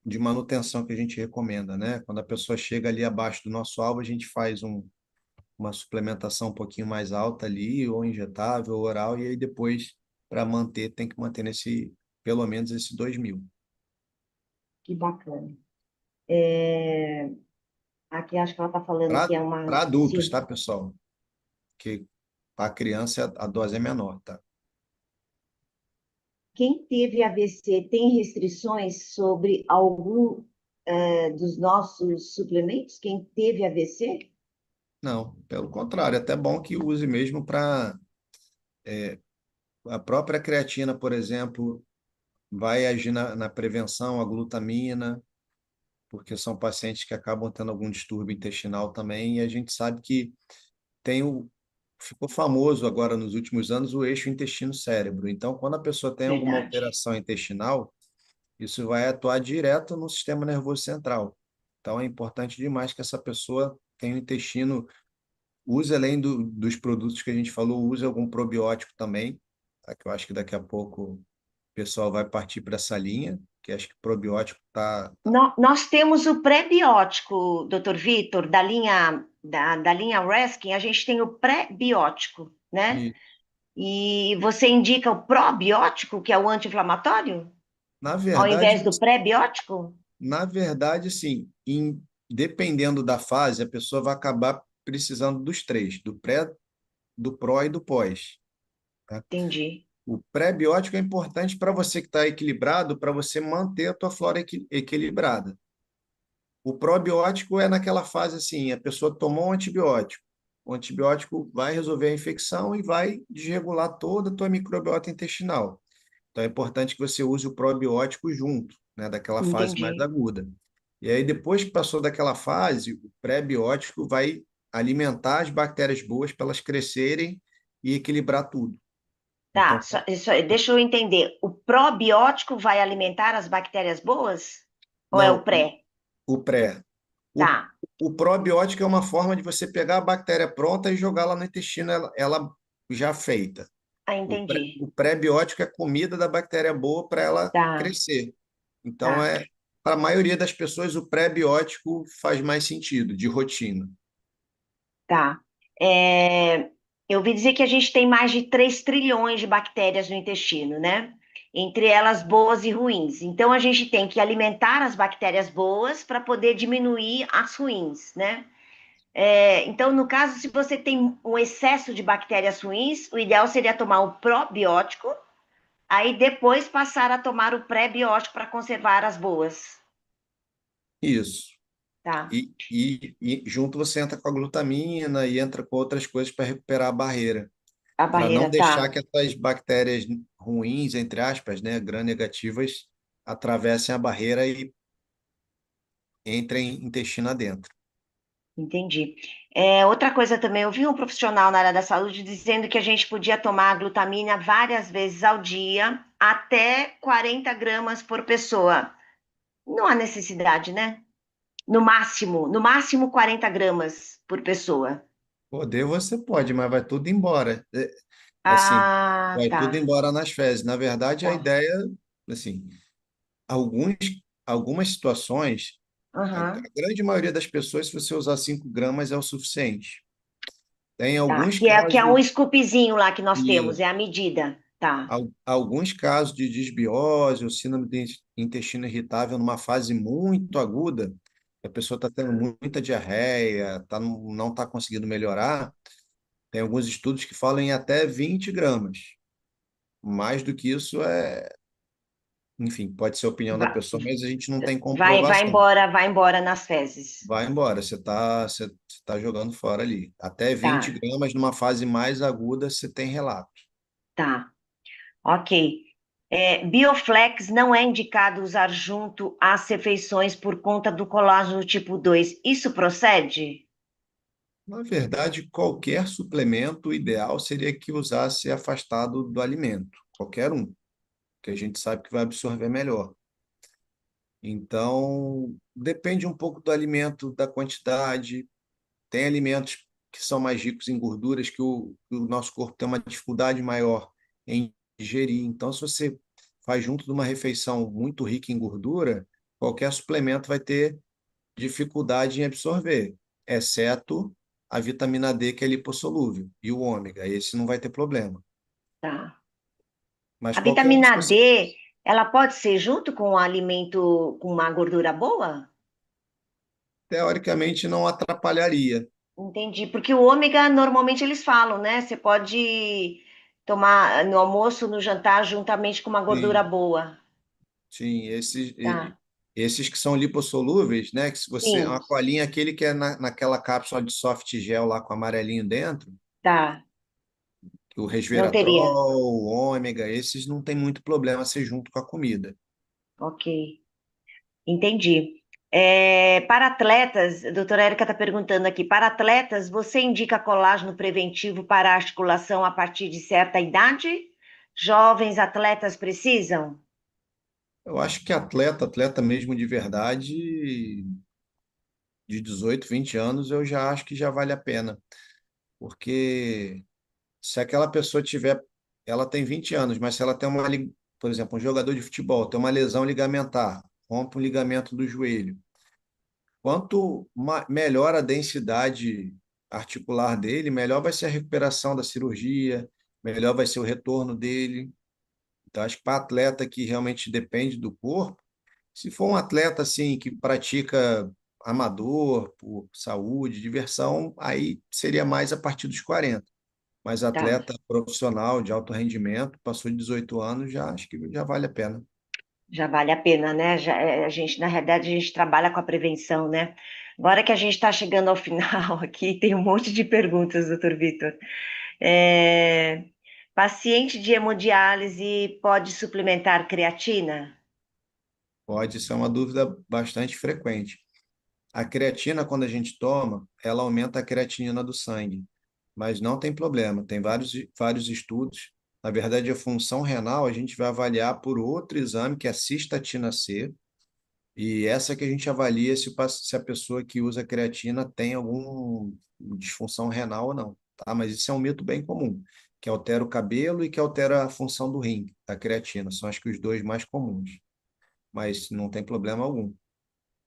de manutenção que a gente recomenda, né? Quando a pessoa chega ali abaixo do nosso alvo, a gente faz uma suplementação um pouquinho mais alta ali, ou injetável, ou oral, e aí depois, para manter, tem que manter nesse, pelo menos esse 2.000. Que bacana. É, aqui acho que ela está falando que Para é uma. adultos, Sim. tá, pessoal? Que para criança a dose é menor, tá? Quem teve AVC tem restrições sobre algum dos nossos suplementos? Quem teve AVC? Não, pelo contrário, é até bom que use mesmo para a própria creatina, por exemplo, vai agir na prevenção, a glutamina, porque são pacientes que acabam tendo algum distúrbio intestinal também, e a gente sabe que tem ficou famoso agora nos últimos anos o eixo intestino-cérebro. Então, quando a pessoa tem alguma Verdade. alteração intestinal, isso vai atuar direto no sistema nervoso central. Então, é importante demais que essa pessoa tenha o intestino, use além dos produtos que a gente falou, use algum probiótico também, tá? Que eu acho que daqui a pouco o pessoal vai partir para essa linha, que acho que probiótico Nós temos o pré-biótico, doutor Vitor, da linha Reskin, a gente tem o pré-biótico, né? e, E você indica o probiótico, que é o anti-inflamatório, na ao verdade, invés do pré-biótico? sim, dependendo da fase, a pessoa vai acabar precisando dos três, do pré, do pró e do pós. Tá? Entendi. O pré-biótico é importante para você que está equilibrado, para você manter a tua flora equilibrada. O probiótico é naquela fase assim, a pessoa tomou um antibiótico. O antibiótico vai resolver a infecção e vai desregular toda a tua microbiota intestinal. Então é importante que você use o probiótico junto, né, daquela fase mais Entendi. aguda. E aí, depois que passou daquela fase, o pré-biótico vai alimentar as bactérias boas para elas crescerem e equilibrar tudo. Tá, Então, deixa eu entender. O probiótico vai alimentar as bactérias boas? Ou é o não, pré? o pré. O, Tá, o probiótico é uma forma de você pegar a bactéria pronta e jogá-la no intestino, ela já feita. entendi. O pré-biótico é comida da bactéria boa para ela Tá, crescer. Então, tá, para a maioria das pessoas, o pré-biótico faz mais sentido, de rotina. tá. É, eu ouvi dizer que a gente tem mais de 3 trilhões de bactérias no intestino, né? Entre elas boas e ruins. Então a gente tem que alimentar as bactérias boas para poder diminuir as ruins, né? Então, no caso, se você tem um excesso de bactérias ruins, o ideal seria tomar o probiótico, aí depois passar a tomar o pré-biótico para conservar as boas. Isso. Tá, E junto você entra com a glutamina e entra com outras coisas para recuperar a barreira, a para não barreira deixar tá. que essas bactérias ruins, entre aspas, né, gram-negativas, atravessem a barreira e entrem intestino adentro. Entendi. Outra coisa também, eu vi um profissional na área da saúde dizendo que a gente podia tomar a glutamina várias vezes ao dia, até 40 gramas por pessoa. Não há necessidade, né? No máximo 40 gramas por pessoa. Poder você pode, mas vai tudo embora. Assim, Ah, vai tudo tá, embora nas fezes. Na verdade, a tá. ideia, assim, alguns, algumas situações, a Aham, grande maioria das pessoas, se você usar 5 gramas, é o suficiente. Tem tá. alguns Que é casos, um scoopzinho lá que nós e temos, é a medida. Tá, alguns casos de disbiose ou síndrome de intestino irritável numa fase muito aguda, a pessoa está tendo muita diarreia, não está conseguindo melhorar. Tem alguns estudos que falam em até 20 gramas. Mais do que isso enfim, pode ser a opinião da vai, pessoa, mas a gente não tem vai comprovação. embora, vai embora nas fezes. Vai embora, você tá jogando fora ali. Até 20 Tá, gramas numa fase mais aguda, você tem relato. tá. Ok. Bioflex não é indicado usar junto às refeições por conta do colágeno tipo 2. Isso procede? Na verdade, qualquer suplemento, o ideal seria que usasse afastado do alimento, qualquer um, que a gente sabe que vai absorver melhor. Então, depende um pouco do alimento, da quantidade. Tem alimentos que são mais ricos em gorduras que o nosso corpo tem uma dificuldade maior em digerir. Então, se você faz junto de uma refeição muito rica em gordura, qualquer suplemento vai ter dificuldade em absorver, exceto a vitamina D, que é lipossolúvel, e o ômega, esse não vai ter problema. Tá. Mas A qualquer um, se vitamina você, D, ela pode ser junto com um alimento com uma gordura boa? teoricamente, não atrapalharia. Entendi, porque o ômega normalmente eles falam, né? Você pode tomar no almoço, no jantar, juntamente com uma gordura Sim, boa. sim, Tá. esses que são lipossolúveis, né? Que se você, Sim, uma colinha, aquele que é naquela cápsula de soft gel lá com amarelinho dentro, tá. o Não teria. resveratrol, o ômega, esses não tem muito problema ser junto com a comida. Ok, entendi. Para atletas, a doutora Érica está perguntando aqui, para atletas, você indica colágeno preventivo para articulação a partir de certa idade? Jovens atletas precisam? Eu acho que atleta mesmo de verdade, de 18, 20 anos, eu já acho que já vale a pena. Porque se aquela pessoa tiver, ela tem 20 anos, mas se ela tem por exemplo, um jogador de futebol tem uma lesão ligamentar, rompe um ligamento do joelho, quanto melhor a densidade articular dele, melhor vai ser a recuperação da cirurgia, melhor vai ser o retorno dele. Então, acho que para atleta que realmente depende do corpo, se for um atleta assim que pratica amador, por saúde, diversão, aí seria mais a partir dos 40. Mas Tá. atleta profissional de alto rendimento, passou de 18 anos, já acho que já vale a pena. Já vale a pena, né? Já, a gente, na realidade, a gente trabalha com a prevenção, né? Agora que a gente está chegando ao final aqui, tem um monte de perguntas, doutor Vitor. É, paciente de hemodiálise pode suplementar creatina? Pode ser uma dúvida bastante frequente. A creatina, quando a gente toma, ela aumenta a creatinina do sangue, mas não tem problema, tem vários estudos. Na verdade, a função renal a gente vai avaliar por outro exame, que é a cistatina C, e essa que a gente avalia se a pessoa que usa creatina tem alguma disfunção renal ou não, tá? Mas isso é um mito bem comum, que altera o cabelo e que altera a função do rim, da creatina. São acho que os dois mais comuns, mas não tem problema algum.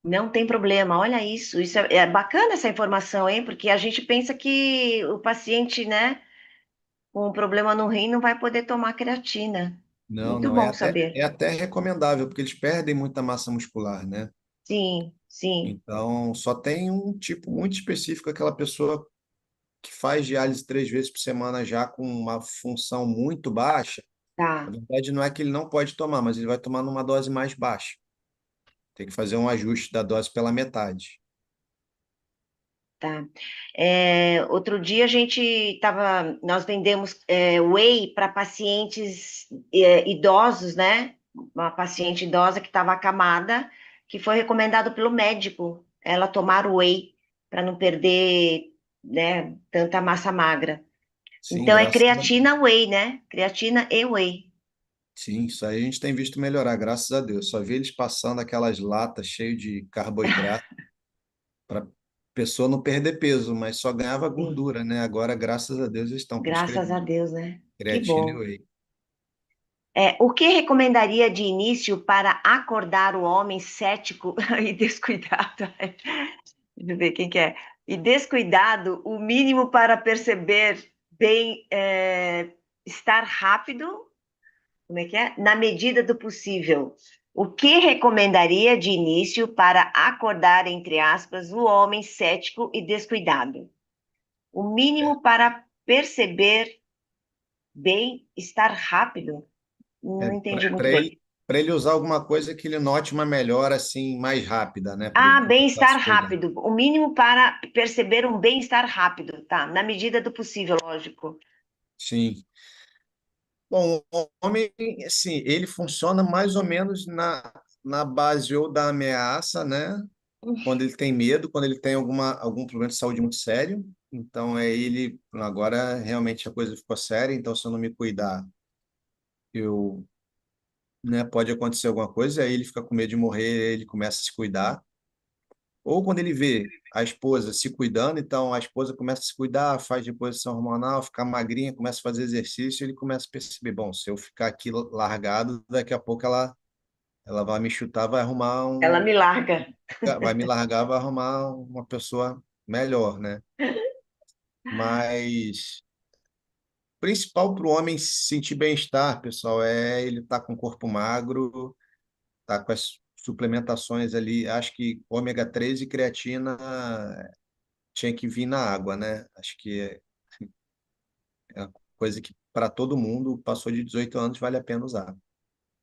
Não tem problema, olha isso. Isso é bacana essa informação, hein? Porque a gente pensa que o paciente, né, com um problema no rim não vai poder tomar creatina. Não, Muito não, bom é saber. até recomendável, porque eles perdem muita massa muscular, né? Sim, sim, Então, só tem um tipo muito específico, aquela pessoa que faz diálise 3 vezes por semana já com uma função muito baixa. Na tá. verdade, não é que ele não pode tomar, mas ele vai tomar numa dose mais baixa. Tem que fazer um ajuste da dose pela metade. Tá. Outro dia a gente tava, nós vendemos whey para pacientes idosos, né? Uma paciente idosa que estava acamada, que foi recomendado pelo médico ela tomar whey para não perder, né, tanta massa magra. Sim, Então é graças a creatina Deus. whey, né? Creatina e whey. Sim, isso aí a gente tem visto melhorar, graças a Deus. Só vi eles passando aquelas latas cheias de carboidrato para pessoa não perder peso, mas só ganhava Sim. gordura, né? Agora, graças a Deus, eles estão Graças a prescrevendo Deus, né? Que creatina e bom. whey. O que recomendaria de início para acordar o homem cético e descuidado? Deixa eu ver quem que é. E descuidado, o mínimo para perceber bem, estar rápido, como é que é? Na medida do possível. O que recomendaria de início para acordar, entre aspas, o homem cético e descuidado? O mínimo para perceber bem, estar rápido? Não entendi muito Para bem. ele usar alguma coisa que ele note uma melhora assim mais rápida, né? Para ele Ah, começar a bem-estar se cuidar. rápido. O mínimo para perceber um bem-estar rápido, tá? Na medida do possível, lógico. Sim. Bom, o homem, assim, ele funciona mais ou menos na base ou da ameaça, né? Quando ele tem medo, quando ele tem algum problema de saúde muito sério. Então, é ele, agora realmente a coisa ficou séria, então se eu não me cuidar, eu, né, pode acontecer alguma coisa, aí ele fica com medo de morrer, ele começa a se cuidar. Ou quando ele vê a esposa se cuidando, então a esposa começa a se cuidar, faz reposição hormonal, ficar magrinha, começa a fazer exercício, ele começa a perceber, bom, se eu ficar aqui largado, daqui a pouco ela vai me chutar, vai arrumar Ela me larga. vai me largar, vai arrumar uma pessoa melhor, né? Mas o principal para o homem se sentir bem-estar, pessoal, é ele estar com o corpo magro, tá com as suplementações ali. Acho que ômega 3 e creatina tinha que vir na água, né? Acho que é uma coisa que para todo mundo passou de 18 anos vale a pena usar.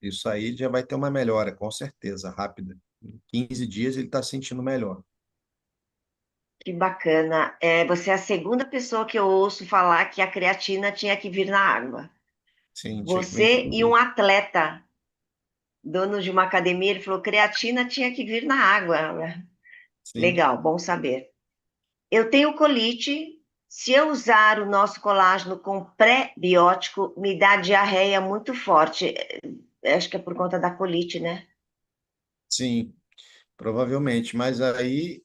Isso aí já vai ter uma melhora, com certeza, rápida. Em 15 dias ele está sentindo melhor. Que bacana. Você é a segunda pessoa que eu ouço falar que a creatina tinha que vir na água. Sim, tinha que vir Você tudo. e um atleta, dono de uma academia, ele falou creatina tinha que vir na água. Sim, Legal, bom saber. Eu tenho colite. Se eu usar o nosso colágeno com pré-biótico, me dá diarreia muito forte. Acho que é por conta da colite, né? sim, provavelmente. Mas aí,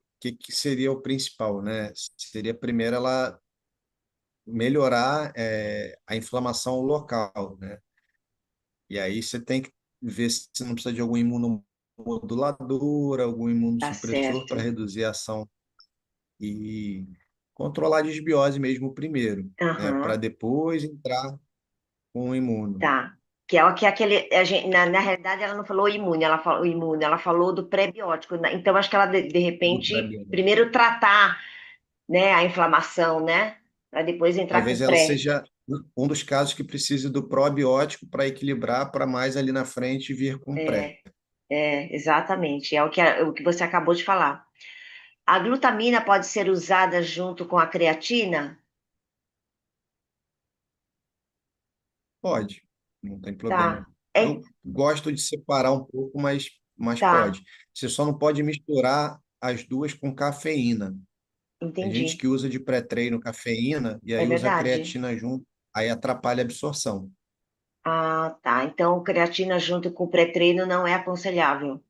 o que, que seria o principal, né? Seria primeiro ela melhorar a inflamação local, né? E aí você tem que ver se não precisa de algum imunomodulador, algum Tá imunossupressor para certo. reduzir a ação e controlar a desbiose mesmo primeiro, né? Para Aham, depois entrar com o imuno. tá. Que é aquele. Na realidade, ela não falou imune, ela falou do pré-biótico, né? Então, acho que ela, de Do repente, pré-biótico. primeiro tratar, né, a inflamação, né? Para depois entrar com Talvez o ela pré. seja um dos casos que precise do probiótico para equilibrar, para mais ali na frente vir com pré. É, exatamente. É o que você acabou de falar. A glutamina pode ser usada junto com a creatina? Pode, não tem problema. Tá. É, Eu gosto de separar um pouco, mas tá, pode. Você só não pode misturar as duas com cafeína. Tem gente entendi. que usa de pré-treino cafeína e É aí usa a verdade. creatina junto, aí atrapalha a absorção. Ah, tá. Então, creatina junto com o pré-treino não é aconselhável.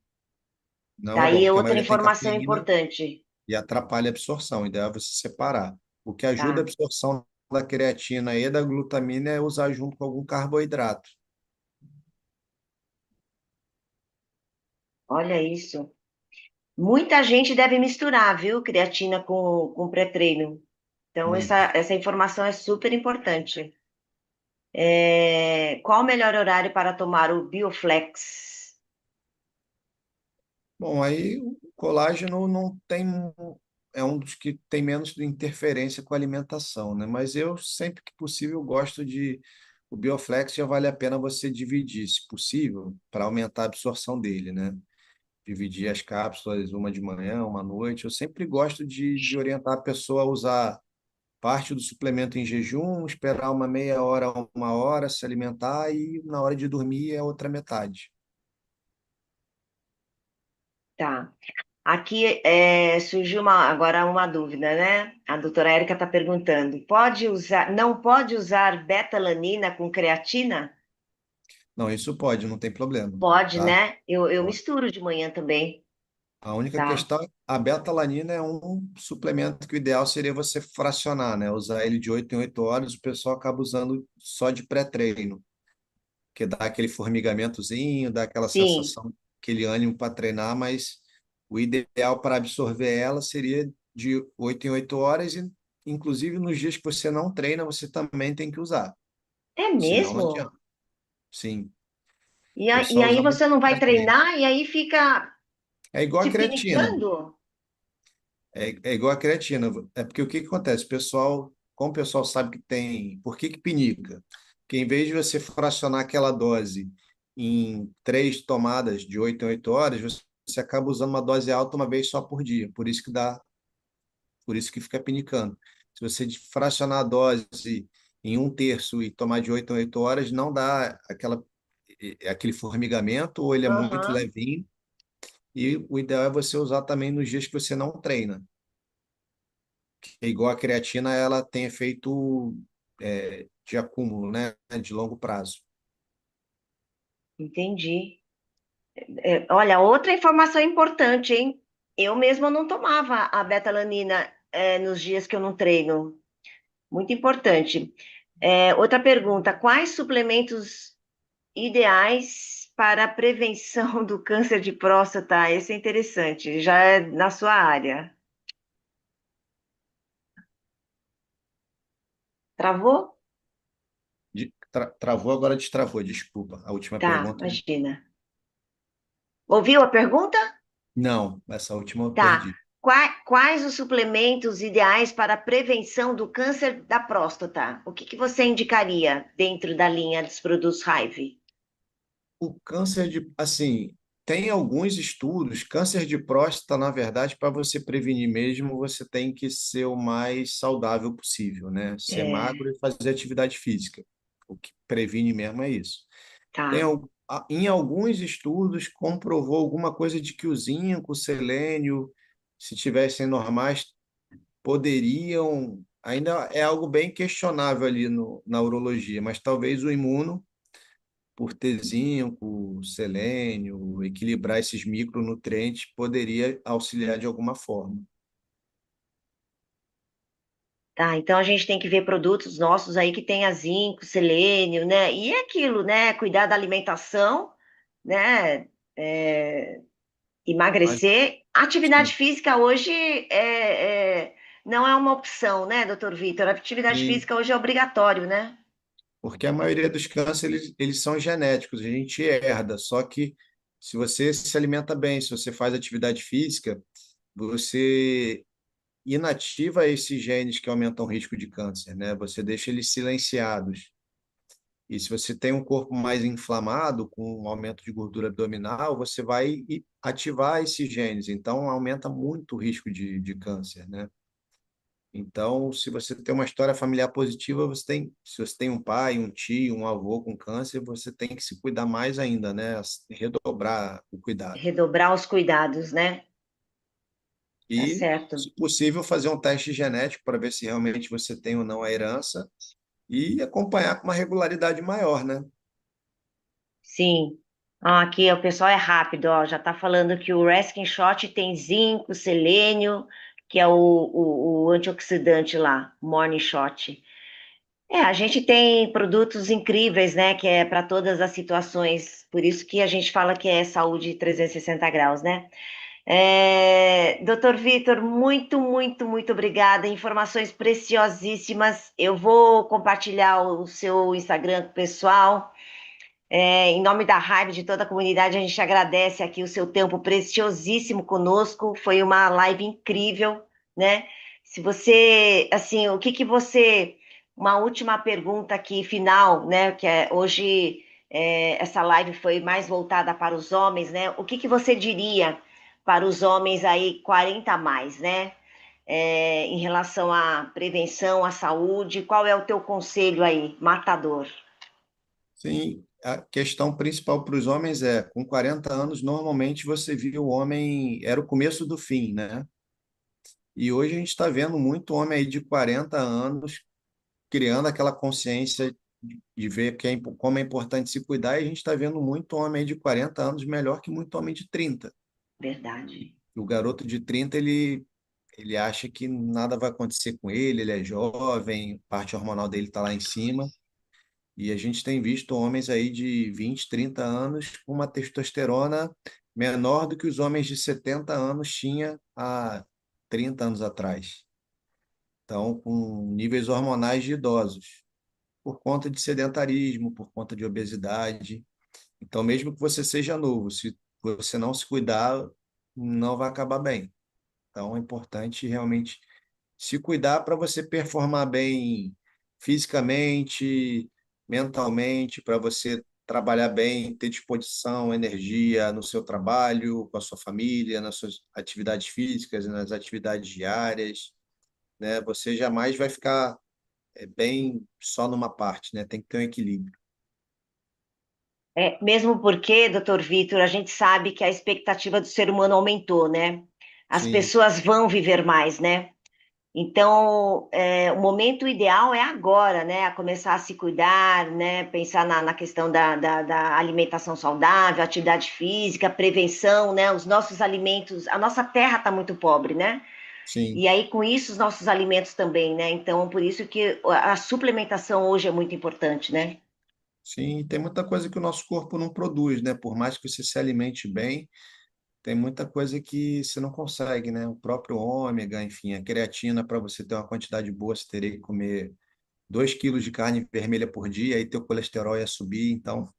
Não é bom, Daí é porque a outra maioria tem informação cafeína importante. e atrapalha a absorção. O ideal é você separar. O que ajuda a Tá. absorção da creatina e da glutamina é usar junto com algum carboidrato. Olha isso. Muita gente deve misturar, viu? Creatina com pré-treino. Então, Muito. essa informação é super importante. Qual o melhor horário para tomar o Bioflex? Bom, aí o colágeno não tem, é um dos que tem menos interferência com a alimentação, né? Mas eu sempre que possível gosto de o Bioflex já vale a pena você dividir, se possível, para aumentar a absorção dele, né? Dividir as cápsulas, uma de manhã, uma à noite. Eu sempre gosto de orientar a pessoa a usar parte do suplemento em jejum, esperar uma meia hora, uma hora, se alimentar e na hora de dormir é a outra metade. Tá. Aqui surgiu agora uma dúvida, né? A doutora Érica está perguntando: não pode usar betalanina com creatina? Não, isso pode, não tem problema, Pode, tá? né? Eu Pode. misturo de manhã também, A única tá? questão, a betalanina é um suplemento que o ideal seria você fracionar, né? Usar ele de 8 em 8 horas, o pessoal acaba usando só de pré-treino, que dá aquele formigamentozinho, dá aquela Sim. sensação, aquele ânimo para treinar, mas o ideal para absorver ela seria de 8 em 8 horas, e inclusive nos dias que você não treina, você também tem que usar, É senão não mesmo? adianta. Sim, E, o e pessoal aí usa muito você não vai pré-treino. treinar e aí fica É igual a se creatina. pinicando? É igual a creatina. É porque o que que acontece? O pessoal, como o pessoal sabe que tem. Por que que pinica? Porque em vez de você fracionar aquela dose em 3 tomadas de 8 em 8 horas, você acaba usando uma dose alta uma vez só por dia. Por isso que fica pinicando. Se você fracionar a dose em um terço e tomar de 8 em 8 horas, não dá aquele formigamento, ou ele é muito Aham, levinho. E o ideal é você usar também nos dias que você não treina. É igual a creatina, ela tem efeito de acúmulo, né? De longo prazo. entendi. Olha, outra informação importante, hein? Eu mesma não tomava a betalanina, nos dias que eu não treino. Muito importante. Outra pergunta: quais suplementos ideais para a prevenção do câncer de próstata? Esse é interessante, já é na sua área. Travou? Travou, agora destravou, desculpa. A última Tá, pergunta. imagina. Ouviu a pergunta? Não, essa última eu Tá. perdi. Quais os suplementos ideais para a prevenção do câncer da próstata? O que você indicaria dentro da linha dos produtos Hive? O câncer de, assim, tem alguns estudos, câncer de próstata, na verdade, para você prevenir mesmo, você tem que ser o mais saudável possível, né? Ser É, magro e fazer atividade física. O que previne mesmo é isso. tá. Em alguns estudos comprovou alguma coisa de que o zinco, o selênio, se tivessem normais, poderiam, ainda é algo bem questionável ali no, na urologia, mas talvez o imuno por ter zinco, selênio, equilibrar esses micronutrientes, poderia auxiliar de alguma forma. Tá, então a gente tem que ver produtos nossos aí que tenha zinco, selênio, né? E é aquilo, né? Cuidar da alimentação, né? É, Mas, emagrecer. Atividade sim, física hoje não é uma opção, né, doutor Vitor? Atividade sim, física hoje é obrigatório, né? porque a maioria dos cânceres, eles são genéticos, a gente herda, só que se você se alimenta bem, se você faz atividade física, você inativa esses genes que aumentam o risco de câncer, né? Você deixa eles silenciados. E se você tem um corpo mais inflamado, com um aumento de gordura abdominal, você vai ativar esses genes. Então, aumenta muito o risco de câncer, né? Então, se você tem uma história familiar positiva, se você tem um pai, um tio, um avô com câncer, você tem que se cuidar mais ainda, né? Redobrar o cuidado. Redobrar os cuidados, né? Tá E, certo. se possível, fazer um teste genético para ver se realmente você tem ou não a herança e acompanhar com uma regularidade maior, né? Sim. Ah, aqui o pessoal é rápido, ó, já está falando que o Reskin Shot tem zinco, selênio, que é o antioxidante lá, Morning Shot. É, a gente tem produtos incríveis, né, que é para todas as situações, por isso que a gente fala que é saúde 360 graus, né? Doutor Vitor, muito, muito, muito obrigada. Informações preciosíssimas. Eu vou compartilhar o seu Instagram com o pessoal. Em nome da Hive, de toda a comunidade, a gente agradece aqui o seu tempo preciosíssimo conosco. Foi uma live incrível, né? Se você, assim, o que que você, uma última pergunta aqui final, né? Que é hoje essa live foi mais voltada para os homens, né? O que que você diria para os homens aí 40 a mais, né? Em relação à prevenção, à saúde, qual é o teu conselho aí, matador? Sim, a questão principal para os homens é, com 40 anos, normalmente você via o homem, era o começo do fim, né? E hoje a gente está vendo muito homem aí de 40 anos criando aquela consciência de ver como é importante se cuidar, e a gente está vendo muito homem aí de 40 anos melhor que muito homem de 30. Verdade. O garoto de 30 ele acha que nada vai acontecer com ele, ele é jovem, a parte hormonal dele está lá em cima. E a gente tem visto homens aí de 20, 30 anos com uma testosterona menor do que os homens de 70 anos tinha há 30 anos atrás. Então, com níveis hormonais de idosos, por conta de sedentarismo, por conta de obesidade. Então, mesmo que você seja novo, se você não se cuidar, não vai acabar bem. Então, é importante realmente se cuidar para você performar bem fisicamente, mentalmente, para você trabalhar bem, ter disposição, energia no seu trabalho, com a sua família, nas suas atividades físicas, nas atividades diárias, né? Você jamais vai ficar bem só numa parte, né? Tem que ter um equilíbrio. Mesmo porque, doutor Vitor, a gente sabe que a expectativa do ser humano aumentou, né? As Sim, pessoas vão viver mais, né? Então, o momento ideal é agora, né? A começar a se cuidar, né? Pensar na questão da alimentação saudável, atividade física, prevenção, né? Os nossos alimentos, a nossa terra está muito pobre, né? sim. E aí, com isso, os nossos alimentos também, né? Então, por isso que a suplementação hoje é muito importante, né? Sim, tem muita coisa que o nosso corpo não produz, né? Por mais que você se alimente bem, tem muita coisa que você não consegue, né? O próprio ômega, enfim, a creatina, para você ter uma quantidade boa, você teria que comer 2 quilos de carne vermelha por dia, aí teu colesterol ia subir. Então,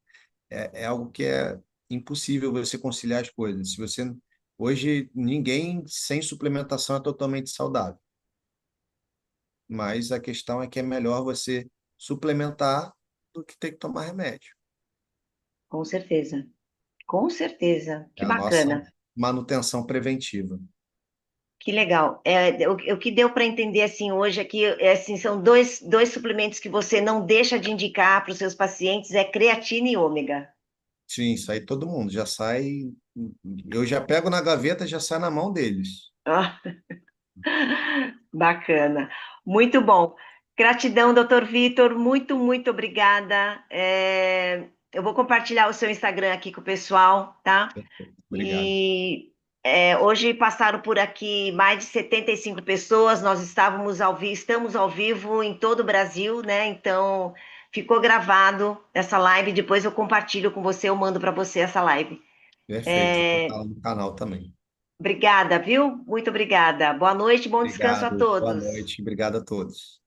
é algo que é impossível você conciliar as coisas. Se você Hoje, ninguém sem suplementação é totalmente saudável, mas a questão é que é melhor você suplementar do que ter que tomar remédio. Com certeza, com certeza. É Que a nossa bacana. manutenção preventiva. Que legal. O que deu para entender assim hoje aqui assim, são dois suplementos que você não deixa de indicar para os seus pacientes, é creatina e ômega. Sim, isso aí todo mundo já sai. Eu já pego na gaveta, já sai na mão deles. Ah, bacana. Muito bom. Gratidão, doutor Vitor. Muito, muito obrigada. Eu vou compartilhar o seu Instagram aqui com o pessoal, tá? Obrigado. E hoje passaram por aqui mais de 75 pessoas. Nós estamos ao vivo em todo o Brasil, né? Então ficou gravado essa live. Depois eu compartilho com você, eu mando para você essa live. Perfeito. Vou É, colocar lá no canal também. obrigada, viu? Muito obrigada. Boa noite, bom descanso a Obrigado. Boa todos. noite. Obrigado a todos.